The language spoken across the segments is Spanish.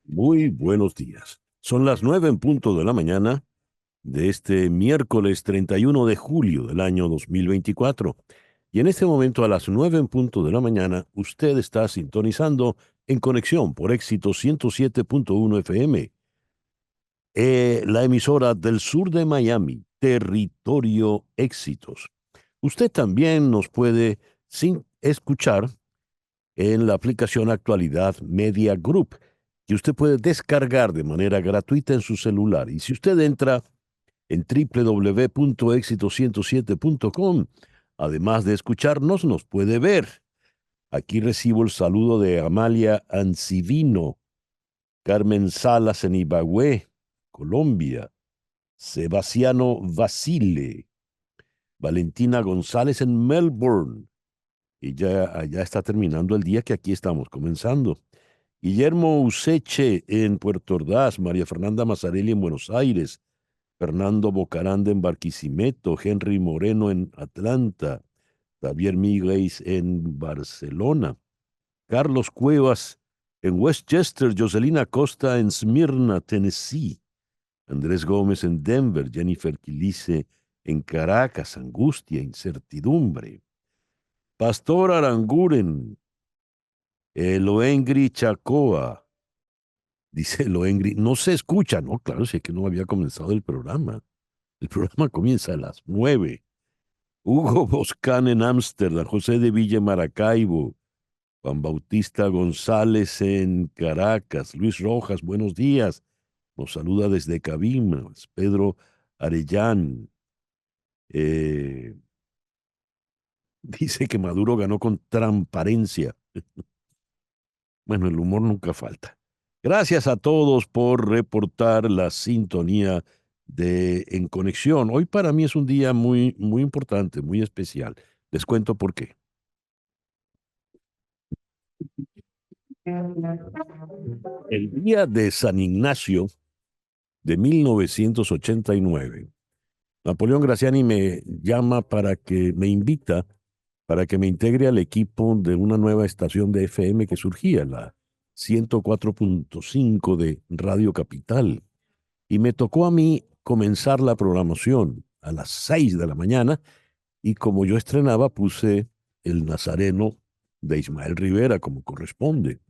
Muy buenos días. Son las 9 en punto de la mañana de este miércoles 31 de julio del año 2024. Y en este momento, a las 9 en punto de la mañana, usted está sintonizando en conexión por Éxito 107.1 FM, la emisora del sur de Miami, Territorio Éxitos. Usted también nos puede escuchar en la aplicación Actualidad Media Group, que usted puede descargar de manera gratuita en su celular. Y si usted entra en www.exito107.com, además de escucharnos, nos puede ver. Aquí recibo el saludo de Amalia Ancivino, Carmen Salas en Ibagüe, Colombia, Sebastiano Basile, Valentina González en Melbourne. Y ya está terminando el día que aquí estamos comenzando. Guillermo Useche en Puerto Ordaz, María Fernanda Mazzarelli en Buenos Aires, Fernando Bocaranda en Barquisimeto, Henry Moreno en Atlanta, Javier Miguel en Barcelona, Carlos Cuevas en Westchester, Jocelyn Costa en Smyrna, Tennessee, Andrés Gómez en Denver, Jennifer Quilice en Caracas, angustia, incertidumbre, Pastor Aranguren, Loengri Chacoa, dice Loengri, no se escucha, no, claro, si es que no había comenzado el programa. El programa comienza a las 9. Hugo Boscán en Ámsterdam, José de Villa Maracaibo, Juan Bautista González en Caracas, Luis Rojas, buenos días. Nos saluda desde Cabimas, Pedro Arellán. eh, Dice que Maduro ganó con transparencia. Bueno, el humor nunca falta. Gracias a todos por reportar la sintonía de En Conexión. Hoy para mí es un día muy, muy importante, muy especial. Les cuento por qué. El día de San Ignacio de 1989, Napoleón Graciani me llama me invita para que me integre al equipo de una nueva estación de FM que surgía, la 104.5 de Radio Capital. Y me tocó a mí comenzar la programación a las 6 de la mañana y como yo estrenaba puse el Nazareno de Ismael Rivera como corresponde.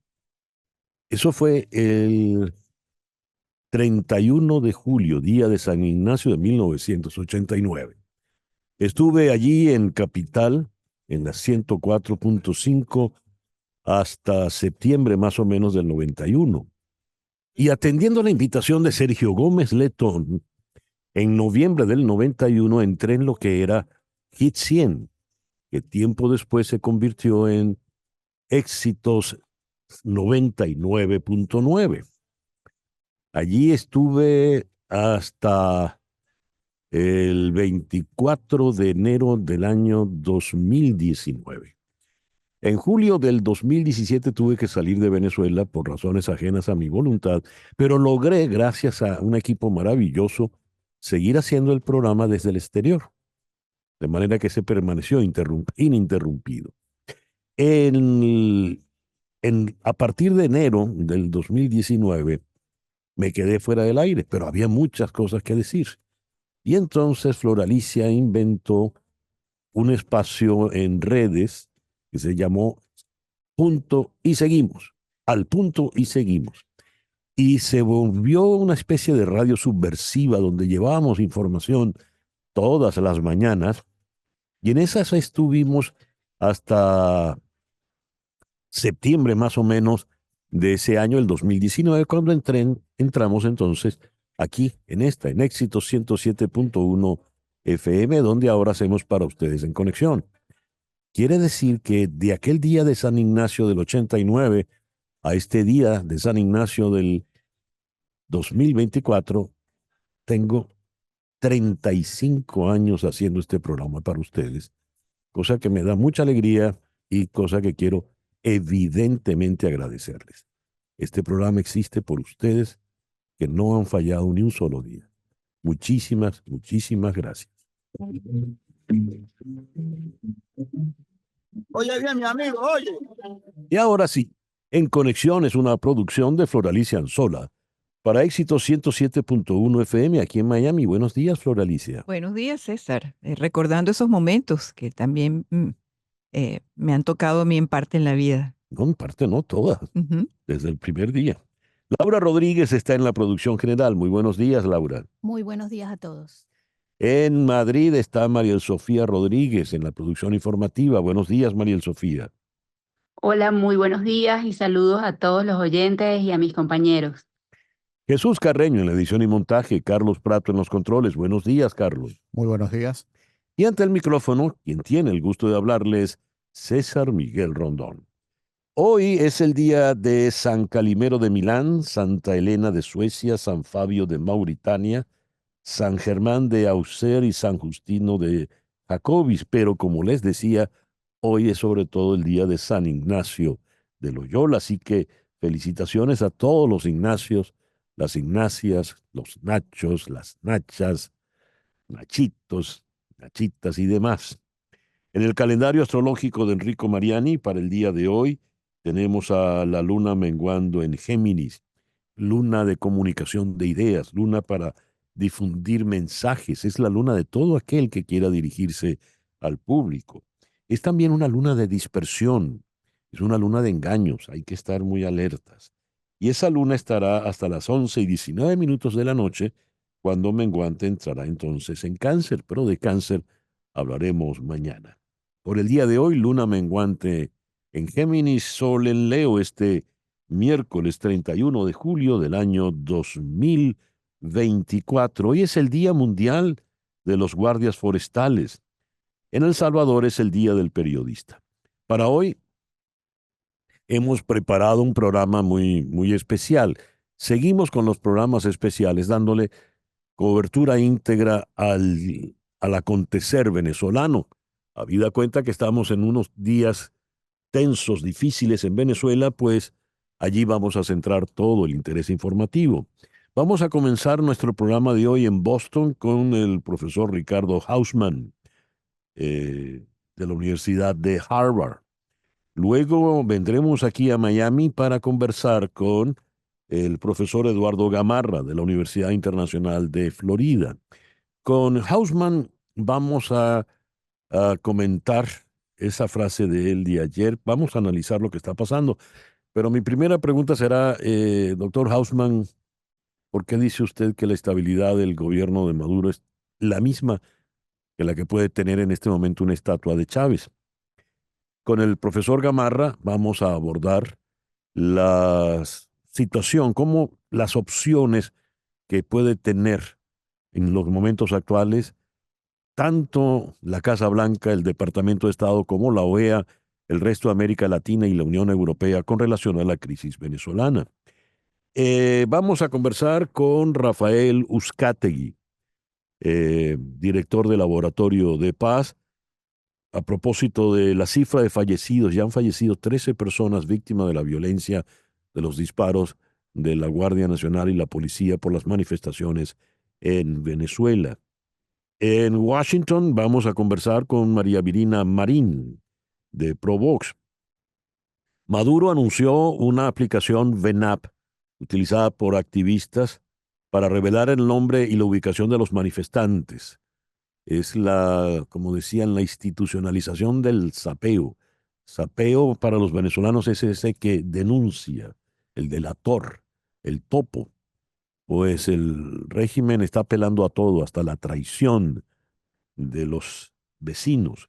Eso fue el 31 de julio, día de San Ignacio de 1989. Estuve allí en Capital, en la 104.5, hasta septiembre más o menos del 91. Y atendiendo la invitación de Sergio Gómez Letón, en noviembre del 91 entré en lo que era Hit 100, que tiempo después se convirtió en Éxitos 99.9. Allí estuve hasta el 24 de enero del año 2019. En julio del 2017 tuve que salir de Venezuela por razones ajenas a mi voluntad, pero logré, gracias a un equipo maravilloso, seguir haciendo el programa desde el exterior, de manera que se permaneció ininterrumpido. En, a partir de enero del 2019 me quedé fuera del aire, pero había muchas cosas que decir. Y entonces Floralicia inventó un espacio en redes que se llamó Punto y Seguimos, al punto y seguimos. Y se volvió una especie de radio subversiva donde llevábamos información todas las mañanas y en esas estuvimos hasta septiembre más o menos de ese año, el 2019, cuando entramos entonces aquí en Éxito 107.1 FM, donde ahora hacemos para ustedes en conexión. Quiere decir que de aquel día de San Ignacio del 89 a este día de San Ignacio del 2024, tengo 35 años haciendo este programa para ustedes, cosa que me da mucha alegría y cosa que quiero evidentemente agradecerles. Este programa existe por ustedes que no han fallado ni un solo día. Muchísimas, muchísimas gracias. Oye bien, mi amigo, oye. Y ahora sí, En Conexión es una producción de Floralicia Anzola para Éxito 107.1 FM aquí en Miami. Buenos días, Floralicia. Buenos días, César. Recordando esos momentos que también me han tocado a mí en parte en la vida. No, en parte no, todas, Ujú. desde el primer día. Laura Rodríguez está en la producción general. Muy buenos días, Laura. Muy buenos días a todos. En Madrid está Mariel Sofía Rodríguez en la producción informativa. Buenos días, Mariel Sofía. Hola, muy buenos días y saludos a todos los oyentes y a mis compañeros. Jesús Carreño en la edición y montaje. Carlos Prato en los controles. Buenos días, Carlos. Muy buenos días. Y ante el micrófono, quien tiene el gusto de hablarles, César Miguel Rondón. Hoy es el día de San Calimero de Milán, Santa Elena de Suecia, San Fabio de Mauritania, San Germán de Auxerre y San Justino de Jacobis, pero como les decía, hoy es sobre todo el día de San Ignacio de Loyola, así que felicitaciones a todos los Ignacios, las Ignacias, los Nachos, las Nachas, Nachitos, Nachitas y demás. En el calendario astrológico de Enrico Mariani, para el día de hoy, tenemos a la luna menguando en Géminis, luna de comunicación de ideas, luna para difundir mensajes, es la luna de todo aquel que quiera dirigirse al público. Es también una luna de dispersión, es una luna de engaños, hay que estar muy alertas. Y esa luna estará hasta las 11:19 de la noche, cuando menguante entrará entonces en Cáncer, pero de Cáncer hablaremos mañana. Por el día de hoy, luna menguante en Géminis, sol en Leo, este miércoles 31 de julio del año 2024. Hoy es el Día Mundial de los Guardias Forestales. En El Salvador es el Día del Periodista. Para hoy hemos preparado un programa muy especial. Seguimos con los programas especiales, dándole cobertura íntegra al acontecer venezolano. Habida cuenta que estamos en unos días tensos, difíciles en Venezuela, pues allí vamos a centrar todo el interés informativo. Vamos a comenzar nuestro programa de hoy en Boston con el profesor Ricardo Hausman de la Universidad de Harvard. Luego vendremos aquí a Miami para conversar con el profesor Eduardo Gamarra de la Universidad Internacional de Florida. Con Hausman vamos a comentar esa frase de él de ayer. Vamos a analizar lo que está pasando. Pero mi primera pregunta será, doctor Hausman, ¿por qué dice usted que la estabilidad del gobierno de Maduro es la misma que la que puede tener en este momento una estatua de Chávez? Con el profesor Gamarra vamos a abordar la situación, cómo las opciones que puede tener en los momentos actuales tanto la Casa Blanca, el Departamento de Estado, como la OEA, el resto de América Latina y la Unión Europea con relación a la crisis venezolana. Vamos a conversar con Rafael Uzcategui, director del Laboratorio de Paz, a propósito de la cifra de fallecidos. Ya han fallecido 13 personas víctimas de la violencia de los disparos de la Guardia Nacional y la policía por las manifestaciones en Venezuela. En Washington vamos a conversar con María Virina Marín, de Provox. Maduro anunció una aplicación VENAP utilizada por activistas para revelar el nombre y la ubicación de los manifestantes. Es como decían, la institucionalización del sapeo. Sapeo para los venezolanos es ese que denuncia, el delator, el topo. Pues el régimen está apelando a todo, hasta la traición de los vecinos.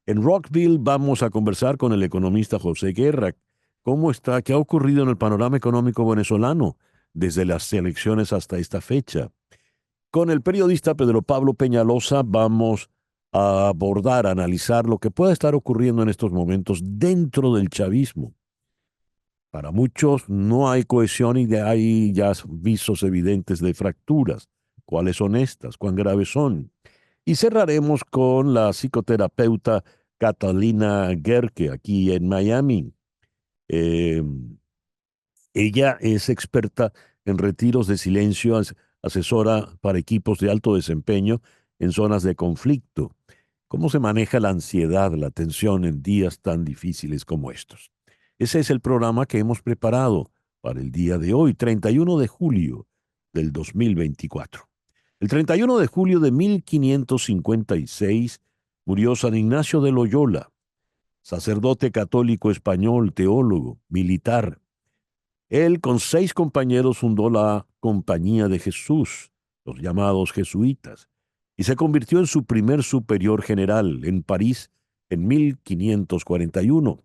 En Rockville vamos a conversar con el economista José Guerra. ¿Cómo está? ¿Qué ha ocurrido en el panorama económico venezolano desde las elecciones hasta esta fecha? Con el periodista Pedro Pablo Peñalosa vamos a abordar, a analizar lo que puede estar ocurriendo en estos momentos dentro del chavismo. Para muchos no hay cohesión y hay ya visos evidentes de fracturas. ¿Cuáles son estas? ¿Cuán graves son? Y cerraremos con la psicoterapeuta Catalina Gerke, aquí en Miami. Eh, Ella es experta en retiros de silencio, asesora para equipos de alto desempeño en zonas de conflicto. ¿Cómo se maneja la ansiedad, la tensión en días tan difíciles como estos? Ese es el programa que hemos preparado para el día de hoy, 31 de julio del 2024. El 31 de julio de 1556 murió San Ignacio de Loyola, sacerdote católico español, teólogo, militar. Él con 6 compañeros fundó la Compañía de Jesús, los llamados jesuitas, y se convirtió en su primer superior general en París en 1541.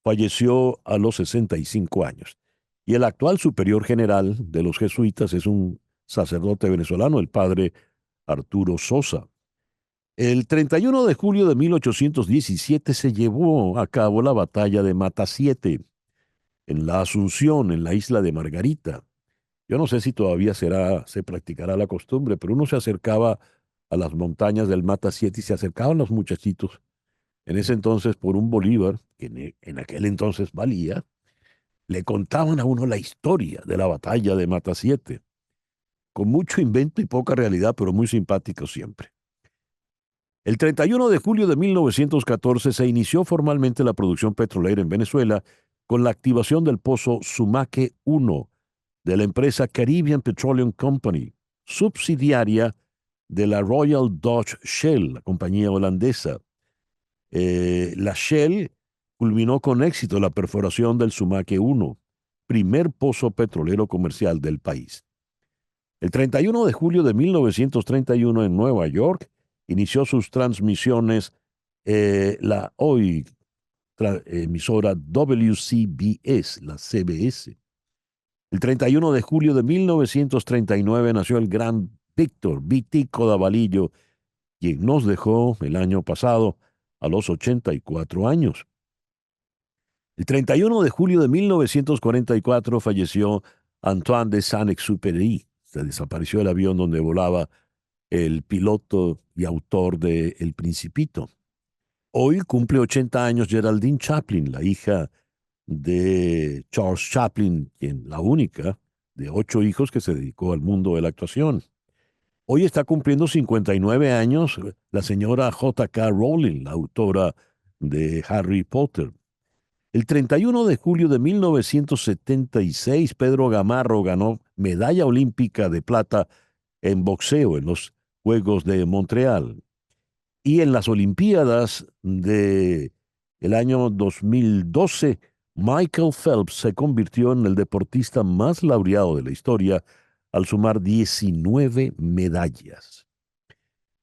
Falleció a los 65 años. Y el actual superior general de los jesuitas es un sacerdote venezolano, el padre Arturo Sosa. El 31 de julio de 1817 se llevó a cabo la batalla de Matasiete, en la Asunción, en la isla de Margarita. Yo no sé si todavía se practicará la costumbre, pero uno se acercaba a las montañas del Matasiete y se acercaban los muchachitos, en ese entonces por un bolívar, que en aquel entonces valía, le contaban a uno la historia de la batalla de Matasiete, con mucho invento y poca realidad, pero muy simpático siempre. El 31 de julio de 1914 se inició formalmente la producción petrolera en Venezuela con la activación del pozo Sumaque 1 de la empresa Caribbean Petroleum Company, subsidiaria de la Royal Dutch Shell, la compañía holandesa. La Shell culminó con éxito la perforación del Sumaque 1, primer pozo petrolero comercial del país. El 31 de julio de 1931 en Nueva York inició sus transmisiones la hoy emisora WCBS, la CBS. El 31 de julio de 1939 nació el gran Víctor Vitico Davalillo, quien nos dejó el año pasado a los 84 años. El 31 de julio de 1944 falleció Antoine de Saint-Exupéry. Se desapareció el avión donde volaba el piloto y autor de El Principito. Hoy cumple 80 años Geraldine Chaplin, la hija de Charles Chaplin, la única de 8 hijos que se dedicó al mundo de la actuación. Hoy está cumpliendo 59 años la señora J.K. Rowling, la autora de Harry Potter. El 31 de julio de 1976, Pedro Gamarro ganó medalla olímpica de plata en boxeo en los Juegos de Montreal. Y en las Olimpiadas del año 2012, Michael Phelps se convirtió en el deportista más laureado de la historia al sumar 19 medallas.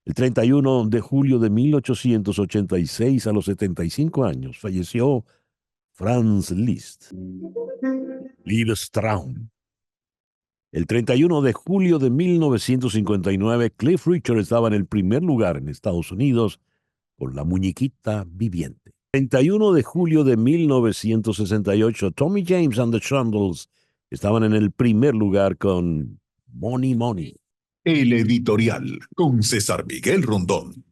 El 31 de julio de 1886, a los 75 años, falleció Franz Liszt. Liebestraum. El 31 de julio de 1959, Cliff Richard estaba en el primer lugar en Estados Unidos con La Muñequita Viviente. 31 de julio de 1968, Tommy James and the Shondells estaban en el primer lugar con Money Money. El editorial con César Miguel Rondón.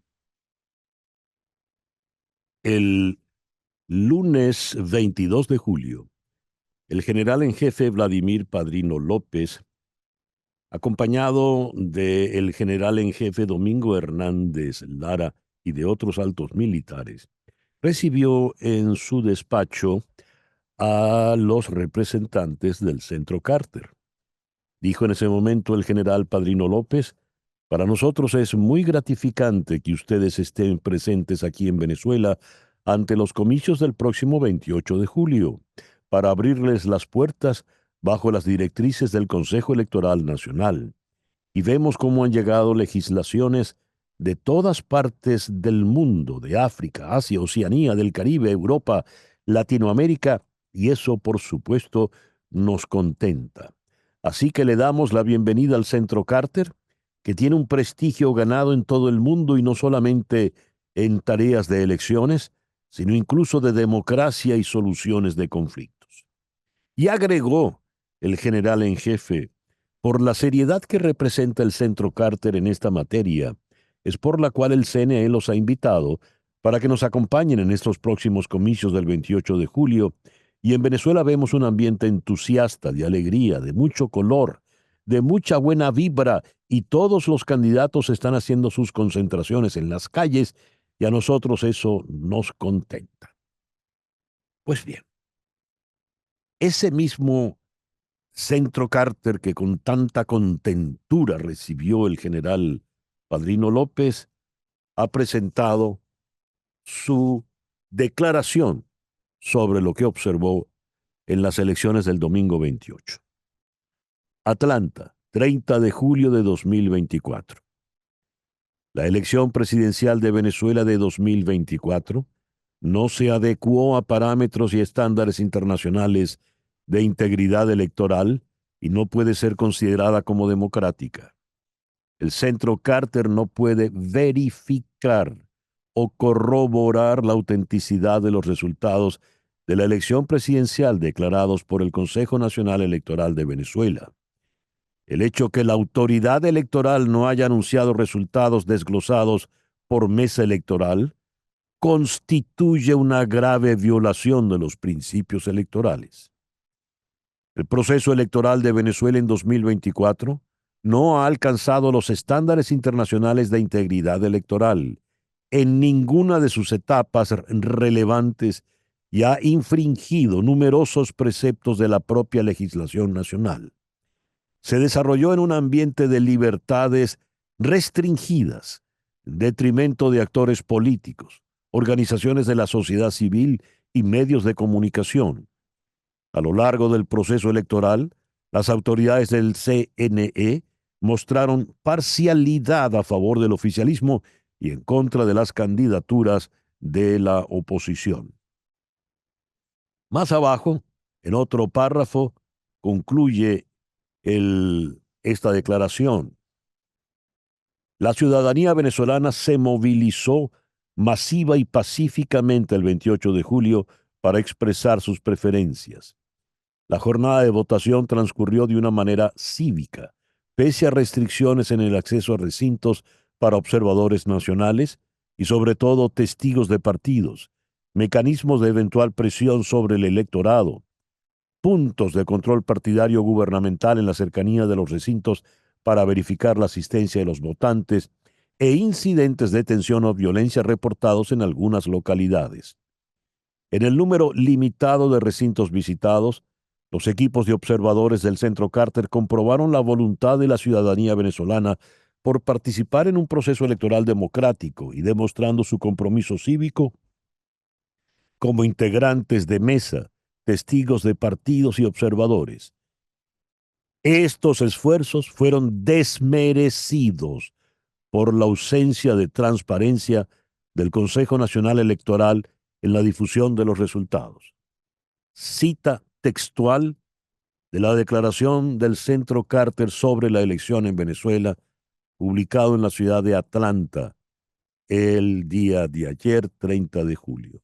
El lunes 22 de julio, el general en jefe Vladimir Padrino López, acompañado del general en jefe Domingo Hernández Lara y de otros altos militares, recibió en su despacho a los representantes del Centro Carter. Dijo en ese momento el general Padrino López: para nosotros es muy gratificante que ustedes estén presentes aquí en Venezuela ante los comicios del próximo 28 de julio, para abrirles las puertas bajo las directrices del Consejo Electoral Nacional. Y vemos cómo han llegado legislaciones de todas partes del mundo, de África, Asia, Oceanía, del Caribe, Europa, Latinoamérica, y eso, por supuesto, nos contenta. Así que le damos la bienvenida al Centro Carter, que tiene un prestigio ganado en todo el mundo y no solamente en tareas de elecciones, sino incluso de democracia y soluciones de conflictos. Y agregó el general en jefe: por la seriedad que representa el Centro Carter en esta materia, es por la cual el CNE los ha invitado para que nos acompañen en estos próximos comicios del 28 de julio, y en Venezuela vemos un ambiente entusiasta, de alegría, de mucho color, de mucha buena vibra, y todos los candidatos están haciendo sus concentraciones en las calles, y a nosotros eso nos contenta. Pues bien, ese mismo Centro Carter que con tanta contentura recibió el general Padrino López, ha presentado su declaración sobre lo que observó en las elecciones del domingo 28. Atlanta, 30 de julio de 2024. La elección presidencial de Venezuela de 2024 no se adecuó a parámetros y estándares internacionales de integridad electoral y no puede ser considerada como democrática. El Centro Carter no puede verificar o corroborar la autenticidad de los resultados de la elección presidencial declarados por el Consejo Nacional Electoral de Venezuela. El hecho que la autoridad electoral no haya anunciado resultados desglosados por mesa electoral constituye una grave violación de los principios electorales. El proceso electoral de Venezuela en 2024 no ha alcanzado los estándares internacionales de integridad electoral en ninguna de sus etapas relevantes y ha infringido numerosos preceptos de la propia legislación nacional. Se desarrolló en un ambiente de libertades restringidas, en detrimento de actores políticos, organizaciones de la sociedad civil y medios de comunicación. A lo largo del proceso electoral, las autoridades del CNE mostraron parcialidad a favor del oficialismo y en contra de las candidaturas de la oposición. Más abajo, en otro párrafo, concluye esta declaración. La ciudadanía venezolana se movilizó masiva y pacíficamente el 28 de julio para expresar sus preferencias. La jornada de votación transcurrió de una manera cívica, pese a restricciones en el acceso a recintos para observadores nacionales y sobre todo testigos de partidos, mecanismos de eventual presión sobre el electorado, puntos de control partidario gubernamental en la cercanía de los recintos para verificar la asistencia de los votantes e incidentes de tensión o violencia reportados en algunas localidades. En el número limitado de recintos visitados, los equipos de observadores del Centro Carter comprobaron la voluntad de la ciudadanía venezolana por participar en un proceso electoral democrático y demostrando su compromiso cívico como integrantes de mesa, testigos de partidos y observadores. Estos esfuerzos fueron desmerecidos por la ausencia de transparencia del Consejo Nacional Electoral en la difusión de los resultados. Cita textual de la declaración del Centro Carter sobre la elección en Venezuela, publicado en la ciudad de Atlanta el día de ayer, 30 de julio.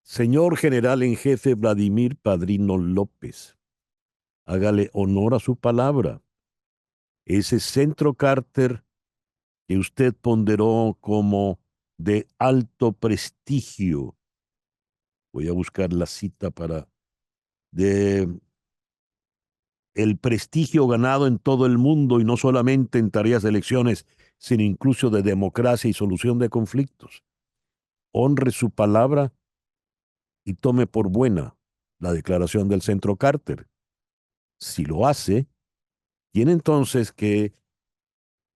Señor General en Jefe Vladimir Padrino López, hágale honor a su palabra. Ese Centro Carter que usted ponderó como de alto prestigio, voy a buscar la cita de el prestigio ganado en todo el mundo y no solamente en tareas de elecciones, sino incluso de democracia y solución de conflictos. Honre su palabra y tome por buena la declaración del Centro Carter. Si lo hace, tiene entonces que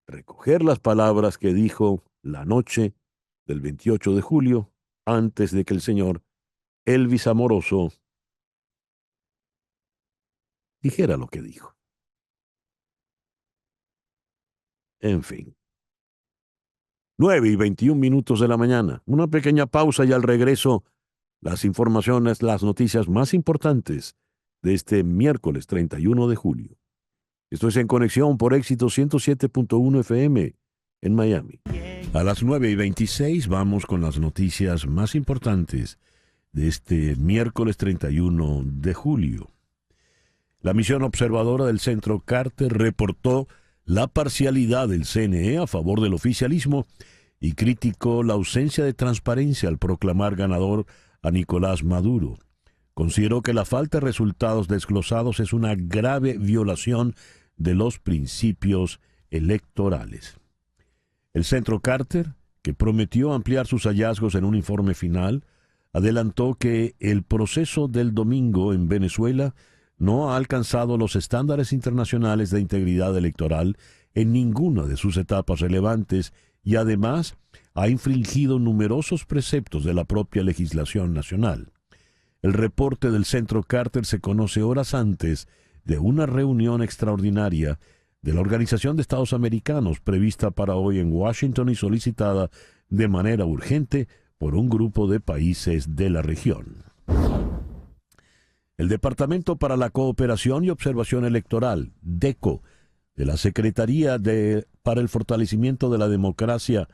recoger las palabras que dijo la noche del 28 de julio, antes de que el señor Elvis Amoroso dijera lo que dijo. En fin. 9:21 de la mañana. Una pequeña pausa y al regreso, las informaciones, las noticias más importantes de este miércoles 31 de julio. Esto es En Conexión por Éxito 107.1 FM en Miami. A las 9:26 vamos con las noticias más importantes de este miércoles 31 de julio. La misión observadora del Centro Carter reportó la parcialidad del CNE a favor del oficialismo y criticó la ausencia de transparencia al proclamar ganador a Nicolás Maduro. Consideró que la falta de resultados desglosados es una grave violación de los principios electorales. El Centro Carter, que prometió ampliar sus hallazgos en un informe final, adelantó que el proceso del domingo en Venezuela no ha alcanzado los estándares internacionales de integridad electoral en ninguna de sus etapas relevantes y además ha infringido numerosos preceptos de la propia legislación nacional. El reporte del Centro Carter se conoce horas antes de una reunión extraordinaria de la Organización de Estados Americanos prevista para hoy en Washington y solicitada de manera urgente por un grupo de países de la región. El Departamento para la Cooperación y Observación Electoral, DECO, de la Secretaría para el Fortalecimiento de la Democracia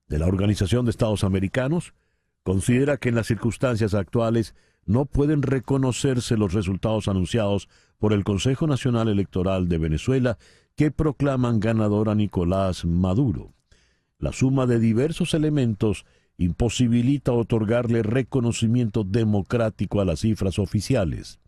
de la Organización de Estados Americanos, considera que en las circunstancias actuales no pueden reconocerse los resultados anunciados por el Consejo Nacional Electoral de Venezuela que proclaman ganador a Nicolás Maduro. La suma de diversos elementos imposibilita otorgarle reconocimiento democrático a las cifras oficiales.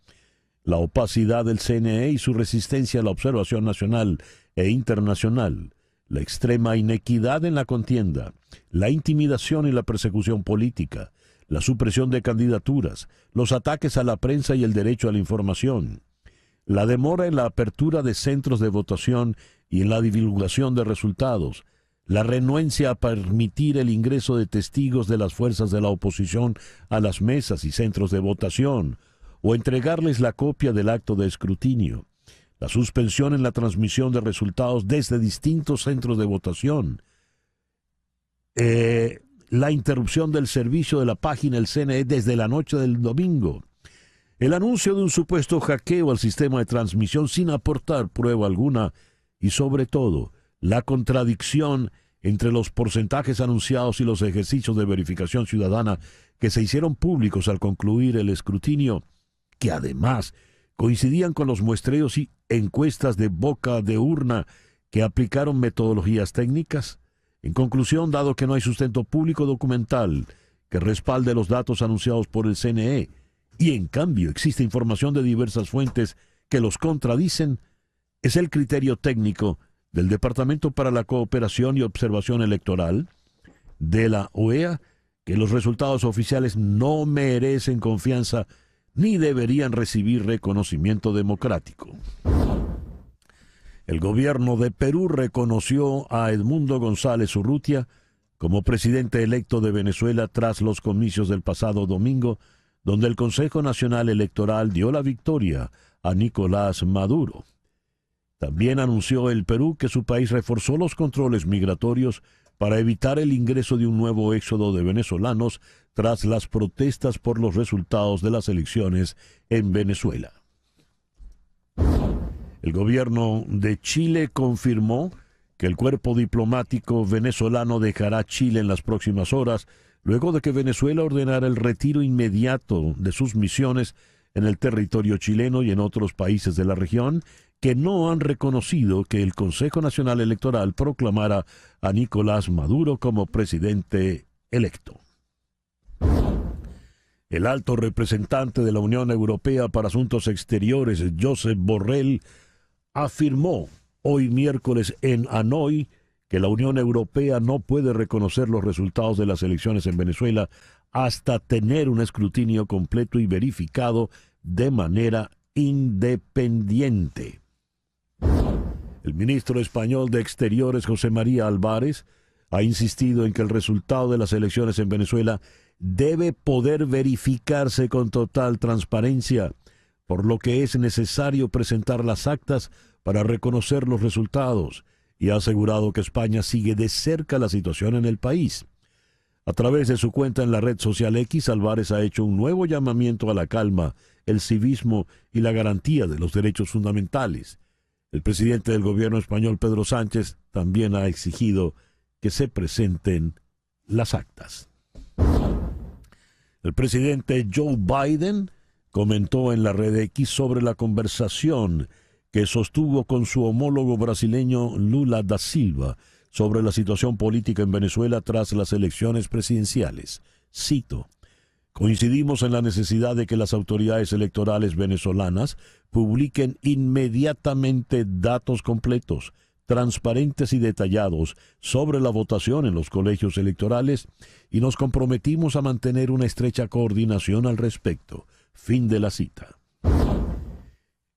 La opacidad del CNE y su resistencia a la observación nacional e internacional, la extrema inequidad en la contienda, la intimidación y la persecución política, la supresión de candidaturas, los ataques a la prensa y el derecho a la información, la demora en la apertura de centros de votación y en la divulgación de resultados, la renuencia a permitir el ingreso de testigos de las fuerzas de la oposición a las mesas y centros de votación, o entregarles la copia del acto de escrutinio, la suspensión en la transmisión de resultados desde distintos centros de votación, la interrupción del servicio de la página del CNE desde la noche del domingo, el anuncio de un supuesto hackeo al sistema de transmisión sin aportar prueba alguna y, sobre todo, la contradicción entre los porcentajes anunciados y los ejercicios de verificación ciudadana que se hicieron públicos al concluir el escrutinio, que además coincidían con los muestreos y encuestas de boca de urna que aplicaron metodologías técnicas. En conclusión, dado que no hay sustento público documental que respalde los datos anunciados por el CNE, y en cambio existe información de diversas fuentes que los contradicen, es el criterio técnico del Departamento para la Cooperación y Observación Electoral de la OEA que los resultados oficiales no merecen confianza ni deberían recibir reconocimiento democrático. El gobierno de Perú reconoció a Edmundo González Urrutia como presidente electo de Venezuela tras los comicios del pasado domingo, donde el Consejo Nacional Electoral dio la victoria a Nicolás Maduro. También anunció el Perú que su país reforzó los controles migratorios para evitar el ingreso de un nuevo éxodo de venezolanos tras las protestas por los resultados de las elecciones en Venezuela. El gobierno de Chile confirmó que el cuerpo diplomático venezolano dejará Chile en las próximas horas, luego de que Venezuela ordenara el retiro inmediato de sus misiones en el territorio chileno y en otros países de la región que no han reconocido que el Consejo Nacional Electoral proclamara a Nicolás Maduro como presidente electo. El alto representante de la Unión Europea para Asuntos Exteriores, Josep Borrell, afirmó hoy miércoles en Hanoi que la Unión Europea no puede reconocer los resultados de las elecciones en Venezuela hasta tener un escrutinio completo y verificado de manera independiente. El ministro español de Exteriores, José María Álvarez, ha insistido en que el resultado de las elecciones en Venezuela debe poder verificarse con total transparencia, por lo que es necesario presentar las actas para reconocer los resultados, y ha asegurado que España sigue de cerca la situación en el país. A través de su cuenta en la red social X, Álvarez ha hecho un nuevo llamamiento a la calma, el civismo y la garantía de los derechos fundamentales. El presidente del gobierno español, Pedro Sánchez, también ha exigido que se presenten las actas. El presidente Joe Biden comentó en la red X sobre la conversación que sostuvo con su homólogo brasileño Lula da Silva sobre la situación política en Venezuela tras las elecciones presidenciales. Cito: "Coincidimos en la necesidad de que las autoridades electorales venezolanas publiquen inmediatamente datos completos, transparentes y detallados sobre la votación en los colegios electorales y nos comprometimos a mantener una estrecha coordinación al respecto. Fin de la cita.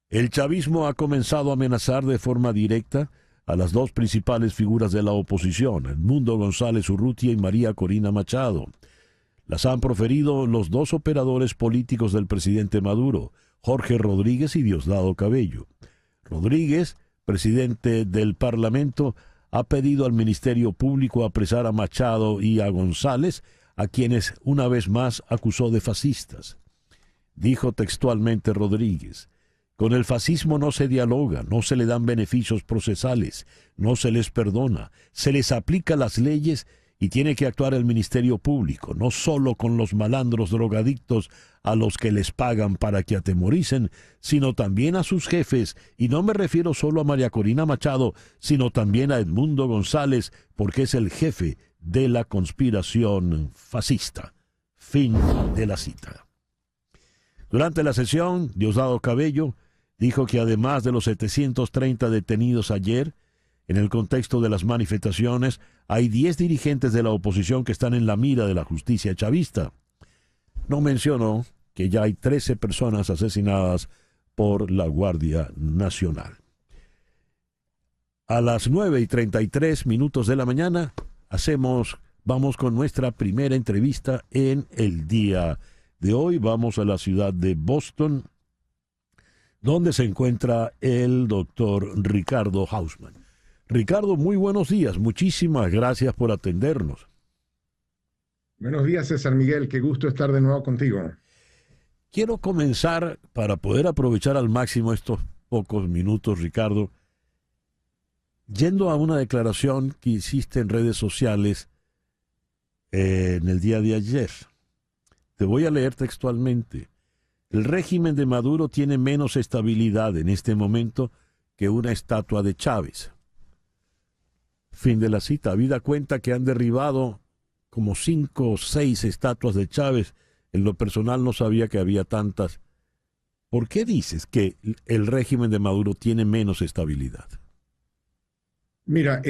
El chavismo ha comenzado a amenazar de forma directa a las dos principales figuras de la oposición, Edmundo González Urrutia y María Corina Machado. Las han proferido los dos operadores políticos del presidente Maduro, Jorge Rodríguez y Diosdado Cabello. Rodríguez, presidente del Parlamento, ha pedido al Ministerio Público apresar a Machado y a González, a quienes una vez más acusó de fascistas. Dijo textualmente Rodríguez: con el fascismo no se dialoga, no se le dan beneficios procesales, no se les perdona, se les aplica las leyes y tiene que actuar el Ministerio Público, no solo con los malandros drogadictos a los que les pagan para que atemoricen, sino también a sus jefes, y no me refiero solo a María Corina Machado, sino también a Edmundo González, porque es el jefe de la conspiración fascista. Fin de la cita. Durante la sesión, Diosdado Cabello dijo que además de los 730 detenidos ayer, en el contexto de las manifestaciones, hay 10 dirigentes de la oposición que están en la mira de la justicia chavista. No mencionó que ya hay 13 personas asesinadas por la Guardia Nacional. A las 9:33 de la mañana vamos con nuestra primera entrevista en el día de hoy. Vamos a la ciudad de Boston, donde se encuentra el doctor Ricardo Hausmann. Ricardo, muy buenos días. Muchísimas gracias por atendernos. Buenos días, César Miguel. Qué gusto estar de nuevo contigo. Quiero comenzar, para poder aprovechar al máximo estos pocos minutos, Ricardo, yendo a una declaración que hiciste en redes sociales en el día de ayer. Te voy a leer textualmente. El régimen de Maduro tiene menos estabilidad en este momento que una estatua de Chávez. Fin de la cita. Habida cuenta que han derribado como 5 o 6 estatuas de Chávez. En lo personal no sabía que había tantas. ¿Por qué dices que el régimen de Maduro tiene menos estabilidad? Mira,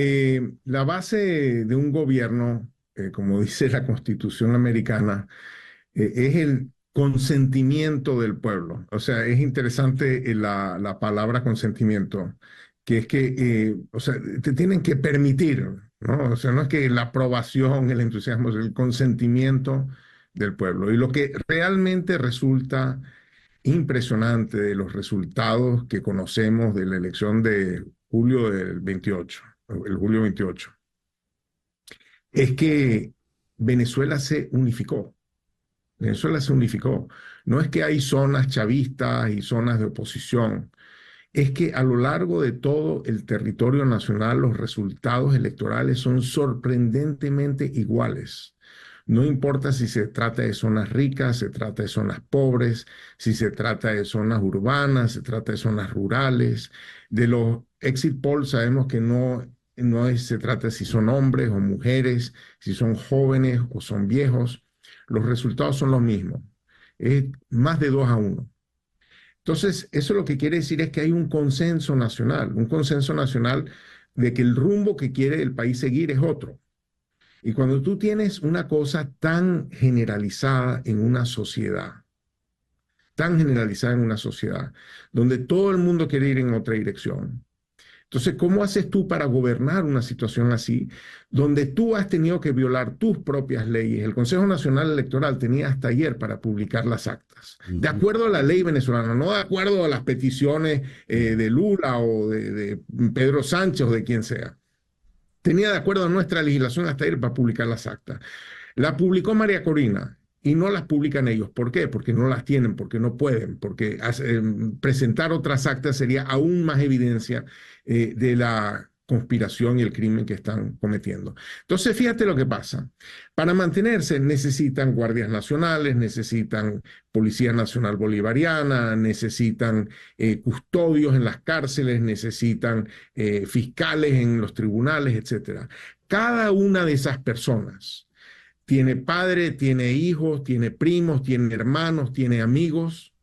la base de un gobierno, como dice la Constitución americana, es el consentimiento del pueblo. O sea, es interesante la palabra consentimiento, que es que, o sea, te tienen que permitir, ¿no? O sea, no es que la aprobación, el entusiasmo, es el consentimiento del pueblo. Y lo que realmente resulta impresionante de los resultados que conocemos de la elección de julio del 28, el julio 28, es que Venezuela se unificó. Venezuela se unificó. No es que hay zonas chavistas y zonas de oposición. Es que a lo largo de todo el territorio nacional los resultados electorales son sorprendentemente iguales. No importa si se trata de zonas ricas, se trata de zonas pobres, si se trata de zonas urbanas, se trata de zonas rurales. De los exit polls sabemos que se trata si son hombres o mujeres, si son jóvenes o son viejos. Los resultados son los mismos. Es más de 2-1. Entonces, eso lo que quiere decir es que hay un consenso nacional de que el rumbo que quiere el país seguir es otro. Y cuando tú tienes una cosa tan generalizada en una sociedad, donde todo el mundo quiere ir en otra dirección, entonces, ¿cómo haces tú para gobernar una situación así, donde tú has tenido que violar tus propias leyes? El Consejo Nacional Electoral tenía hasta ayer para publicar las actas, de acuerdo a la ley venezolana, no de acuerdo a las peticiones de Lula o de Pedro Sánchez o de quien sea. Tenía de acuerdo a nuestra legislación hasta ayer para publicar las actas. La publicó María Corina y no las publican ellos. ¿Por qué? Porque no las tienen, porque no pueden, porque presentar otras actas sería aún más evidencia de la conspiración y el crimen que están cometiendo. Entonces, fíjate lo que pasa. Para mantenerse necesitan guardias nacionales, necesitan Policía Nacional Bolivariana, necesitan custodios en las cárceles, necesitan fiscales en los tribunales, etc. Cada una de esas personas tiene padre, tiene hijos, tiene primos, tiene hermanos, tiene amigos.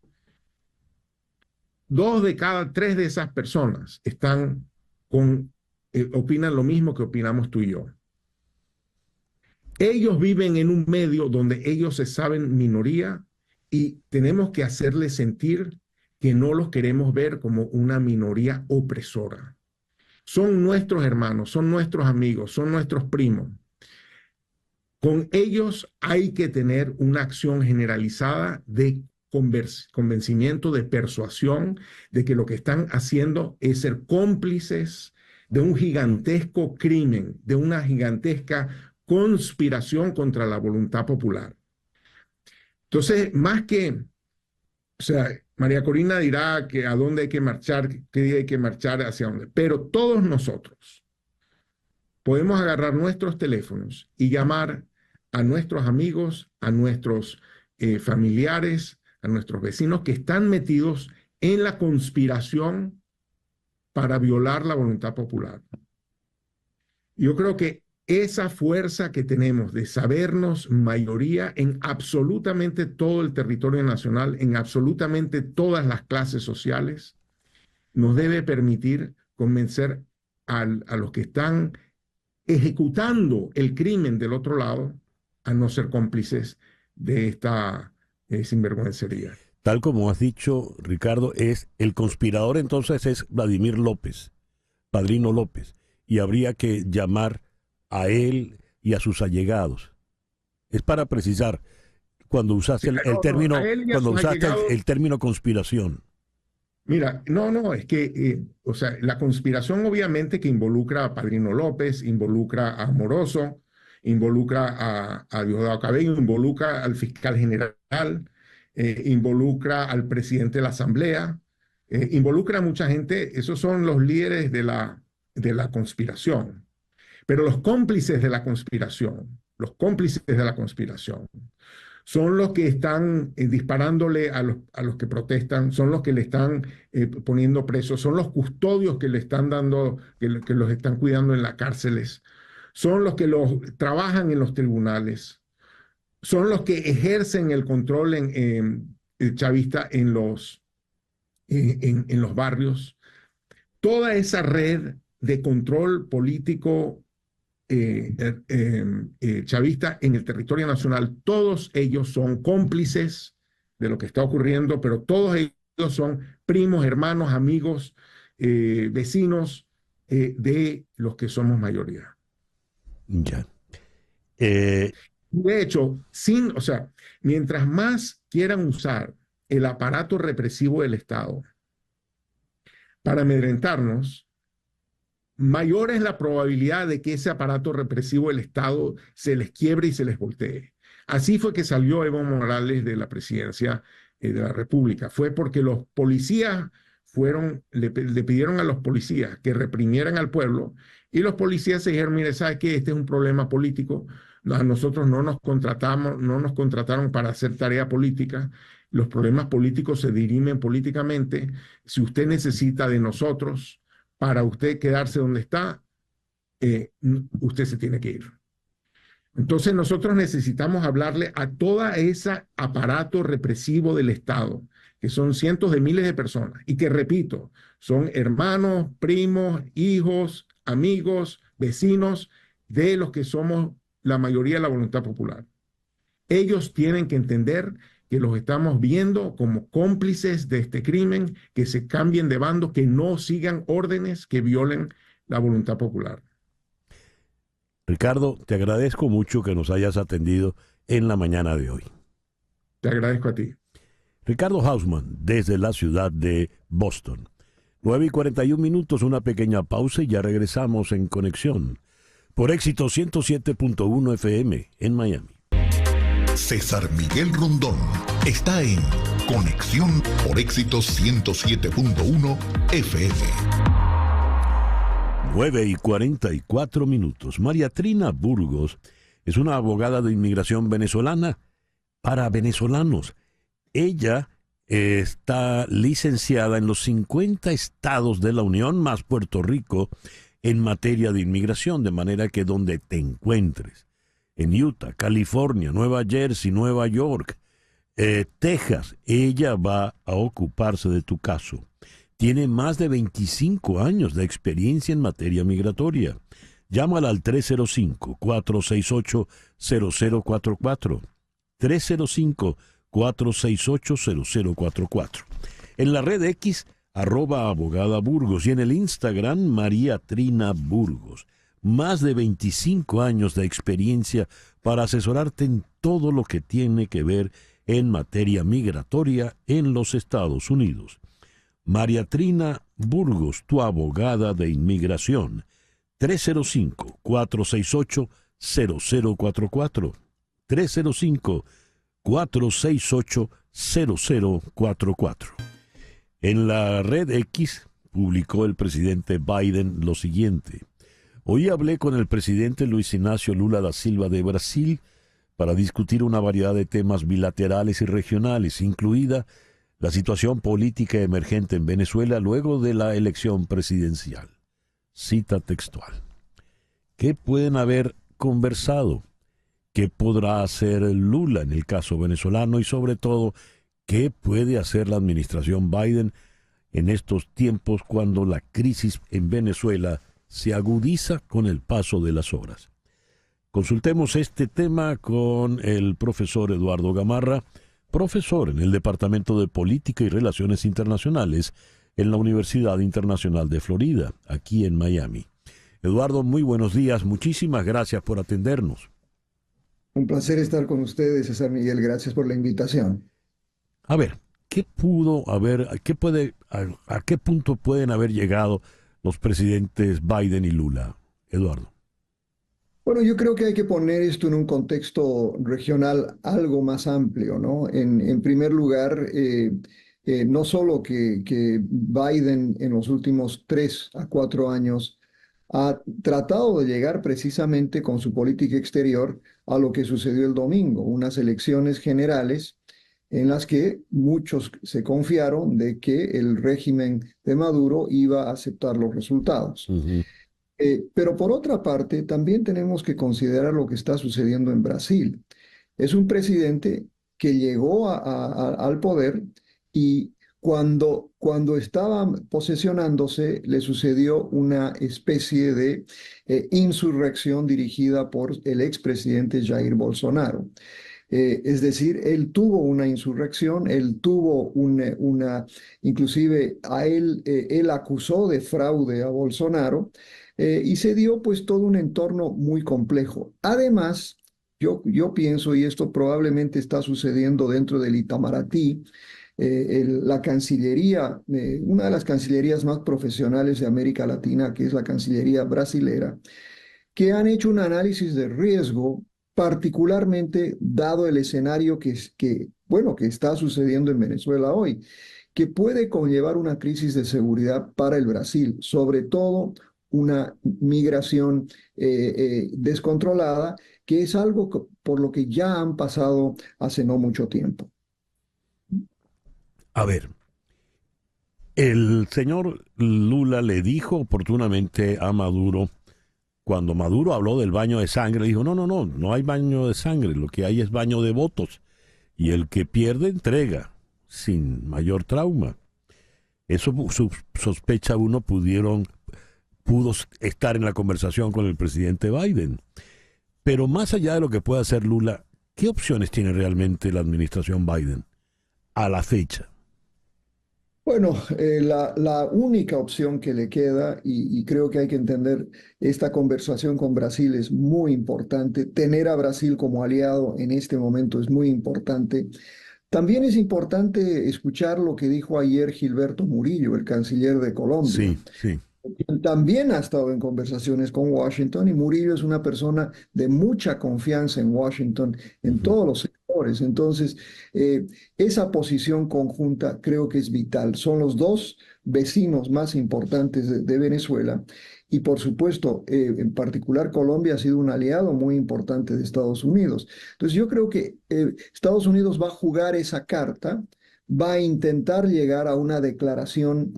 2 de cada 3 de esas personas están con opinan lo mismo que opinamos tú y yo. Ellos viven en un medio donde ellos se saben minoría y tenemos que hacerles sentir que no los queremos ver como una minoría opresora. Son nuestros hermanos, son nuestros amigos, son nuestros primos. Con ellos hay que tener una acción generalizada de convencimiento, de persuasión, de que lo que están haciendo es ser cómplices de un gigantesco crimen, de una gigantesca conspiración contra la voluntad popular. Entonces, más que, o sea, María Corina dirá que a dónde hay que marchar, qué día hay que marchar, hacia dónde, pero todos nosotros podemos agarrar nuestros teléfonos y llamar a nuestros amigos, a nuestros familiares, a nuestros vecinos que están metidos en la conspiración para violar la voluntad popular. Yo creo que esa fuerza que tenemos de sabernos mayoría en absolutamente todo el territorio nacional, en absolutamente todas las clases sociales, nos debe permitir convencer a los que están ejecutando el crimen del otro lado a no ser cómplices de esta sinvergüencería. Tal como has dicho, Ricardo, el conspirador entonces es Vladimir López, Padrino López, y habría que llamar a él y a sus allegados. Es para precisar, cuando usaste el término conspiración. Mira, no, es que, o sea, la conspiración obviamente que involucra a Padrino López, involucra a Amoroso, involucra a Diosdado Cabello, involucra al fiscal general, involucra al presidente de la Asamblea, involucra a mucha gente. Esos son los líderes de la conspiración. Pero los cómplices de la conspiración son los que están disparándole a los que protestan, son los que le están poniendo presos, son los custodios que le están dando, que los están cuidando en las cárceles, son los que trabajan en los tribunales, son los que ejercen el control chavista en los barrios. Toda esa red de control político chavista en el territorio nacional, todos ellos son cómplices de lo que está ocurriendo, pero todos ellos son primos, hermanos, amigos, vecinos de los que somos mayoría. Ya. De hecho, o sea, mientras más quieran usar el aparato represivo del Estado para amedrentarnos, mayor es la probabilidad de que ese aparato represivo del Estado se les quiebre y se les voltee. Así fue que salió Evo Morales de la presidencia de la República. Fue porque los policías le pidieron a los policías que reprimieran al pueblo y los policías se dijeron, mire, ¿sabe qué? Este es un problema político. A nosotros no nos contrataron para hacer tarea política. Los problemas políticos se dirimen políticamente. Si usted necesita de nosotros para usted quedarse donde está, usted se tiene que ir. Entonces nosotros necesitamos hablarle a todo ese aparato represivo del Estado, que son cientos de miles de personas, y que, repito, son hermanos, primos, hijos, amigos, vecinos de los que somos la mayoría de la voluntad popular. Ellos tienen que entender que los estamos viendo como cómplices de este crimen, que se cambien de bando, que no sigan órdenes que violen la voluntad popular. Ricardo, te agradezco mucho que nos hayas atendido en la mañana de hoy. Te agradezco a ti. Ricardo Hausmann, desde la ciudad de Boston. 9:41, una pequeña pausa y ya regresamos en Conexión por Éxito 107.1 FM en Miami. César Miguel Rondón está en Conexión por Éxito 107.1 FM. 9:44. María Trina Burgos es una abogada de inmigración venezolana para venezolanos. Ella está licenciada en los 50 estados de la Unión más Puerto Rico en materia de inmigración, de manera que donde te encuentres, en Utah, California, Nueva Jersey, Nueva York, Texas, ella va a ocuparse de tu caso. Tiene más de 25 años de experiencia en materia migratoria. Llámala al 305-468-0044. 305-468-0044. En la red X, @abogadaburgos, y en el Instagram, María Trina Burgos. Más de 25 años de experiencia para asesorarte en todo lo que tiene que ver en materia migratoria en los Estados Unidos. María Trina Burgos, tu abogada de inmigración. 305-468-0044. 305-468-0044. En la red X publicó el presidente Biden lo siguiente: hoy hablé con el presidente Luis Ignacio Lula da Silva de Brasil para discutir una variedad de temas bilaterales y regionales, incluida la situación política emergente en Venezuela luego de la elección presidencial. Cita textual. ¿Qué pueden haber conversado? ¿Qué podrá hacer Lula en el caso venezolano? Y sobre todo, ¿qué puede hacer la administración Biden en estos tiempos cuando la crisis en Venezuela se agudiza con el paso de las horas? Consultemos este tema con el profesor Eduardo Gamarra, profesor en el Departamento de Política y Relaciones Internacionales en la Universidad Internacional de Florida, aquí en Miami. Eduardo, muy buenos días. Muchísimas gracias por atendernos. Un placer estar con ustedes, César Miguel. Gracias por la invitación. A ver, ¿qué pudo haber, a qué punto pueden haber llegado los presidentes Biden y Lula, Eduardo? Bueno, yo creo que hay que poner esto en un contexto regional algo más amplio, ¿no? En primer lugar, no solo que Biden en los últimos 3 a 4 años ha tratado de llegar precisamente con su política exterior a lo que sucedió el domingo, unas elecciones generales en las que muchos se confiaron de que el régimen de Maduro iba a aceptar los resultados. Uh-huh. Pero por otra parte, también tenemos que considerar lo que está sucediendo en Brasil. Es un presidente que llegó al poder y cuando estaba posesionándose le sucedió una especie de insurrección dirigida por el expresidente Jair Bolsonaro. Es decir, él tuvo una insurrección, él tuvo inclusive a él acusó de fraude a Bolsonaro. Y se dio pues todo un entorno muy complejo. Además, yo pienso, y esto probablemente está sucediendo dentro del Itamaraty, la Cancillería, una de las cancillerías más profesionales de América Latina, que es la Cancillería brasilera, que han hecho un análisis de riesgo, particularmente dado el escenario que está sucediendo en Venezuela hoy, que puede conllevar una crisis de seguridad para el Brasil, sobre todo una migración descontrolada, que es algo por lo que ya han pasado hace no mucho tiempo. A ver, el señor Lula le dijo oportunamente a Maduro, cuando Maduro habló del baño de sangre, dijo, no hay baño de sangre, lo que hay es baño de votos, y el que pierde entrega, sin mayor trauma. Eso sospecha uno pudo estar en la conversación con el presidente Biden. Pero más allá de lo que pueda hacer Lula, ¿qué opciones tiene realmente la administración Biden a la fecha? Bueno, la única opción que le queda, y creo que hay que entender, esta conversación con Brasil es muy importante. Tener a Brasil como aliado en este momento es muy importante. También es importante escuchar lo que dijo ayer Gilberto Murillo, el canciller de Colombia. Sí, sí. Él también ha estado en conversaciones con Washington, y Murillo es una persona de mucha confianza en Washington en todos los sectores. Entonces, esa posición conjunta creo que es vital. Son los dos vecinos más importantes de Venezuela, y por supuesto, en particular Colombia ha sido un aliado muy importante de Estados Unidos. Entonces yo creo que Estados Unidos va a jugar esa carta, va a intentar llegar a una declaración,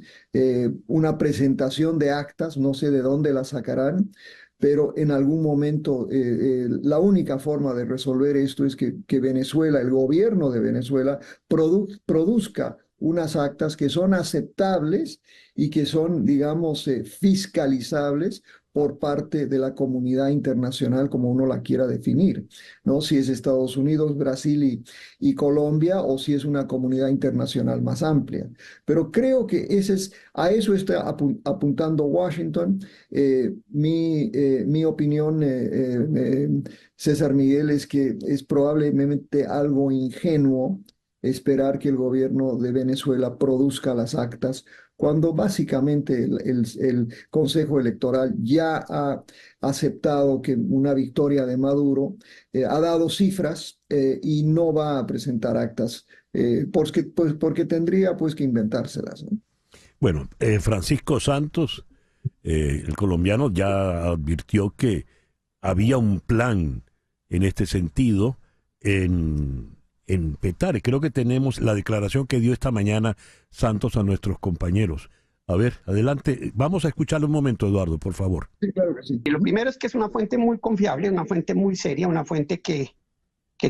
una presentación de actas, no sé de dónde la sacarán, pero en algún momento la única forma de resolver esto es que Venezuela, el gobierno de Venezuela, produzca unas actas que son aceptables y que son, digamos, fiscalizables por parte de la comunidad internacional, como uno la quiera definir, ¿no? Si es Estados Unidos, Brasil y Colombia, o si es una comunidad internacional más amplia. Pero creo que a eso está apuntando Washington. Mi opinión, César Miguel, es que es probablemente algo ingenuo esperar que el gobierno de Venezuela produzca las actas cuando básicamente el Consejo Electoral ya ha aceptado que una victoria de Maduro, ha dado cifras, y no va a presentar actas, porque tendría pues que inventárselas, ¿no? Bueno, Francisco Santos, el colombiano, ya advirtió que había un plan en este sentido en Petare. Creo que tenemos la declaración que dio esta mañana Santos a nuestros compañeros. A ver, adelante. Vamos a escucharlo un momento, Eduardo, por favor. Sí, claro que sí. Y lo primero es que es una fuente muy confiable, una fuente muy seria, una fuente que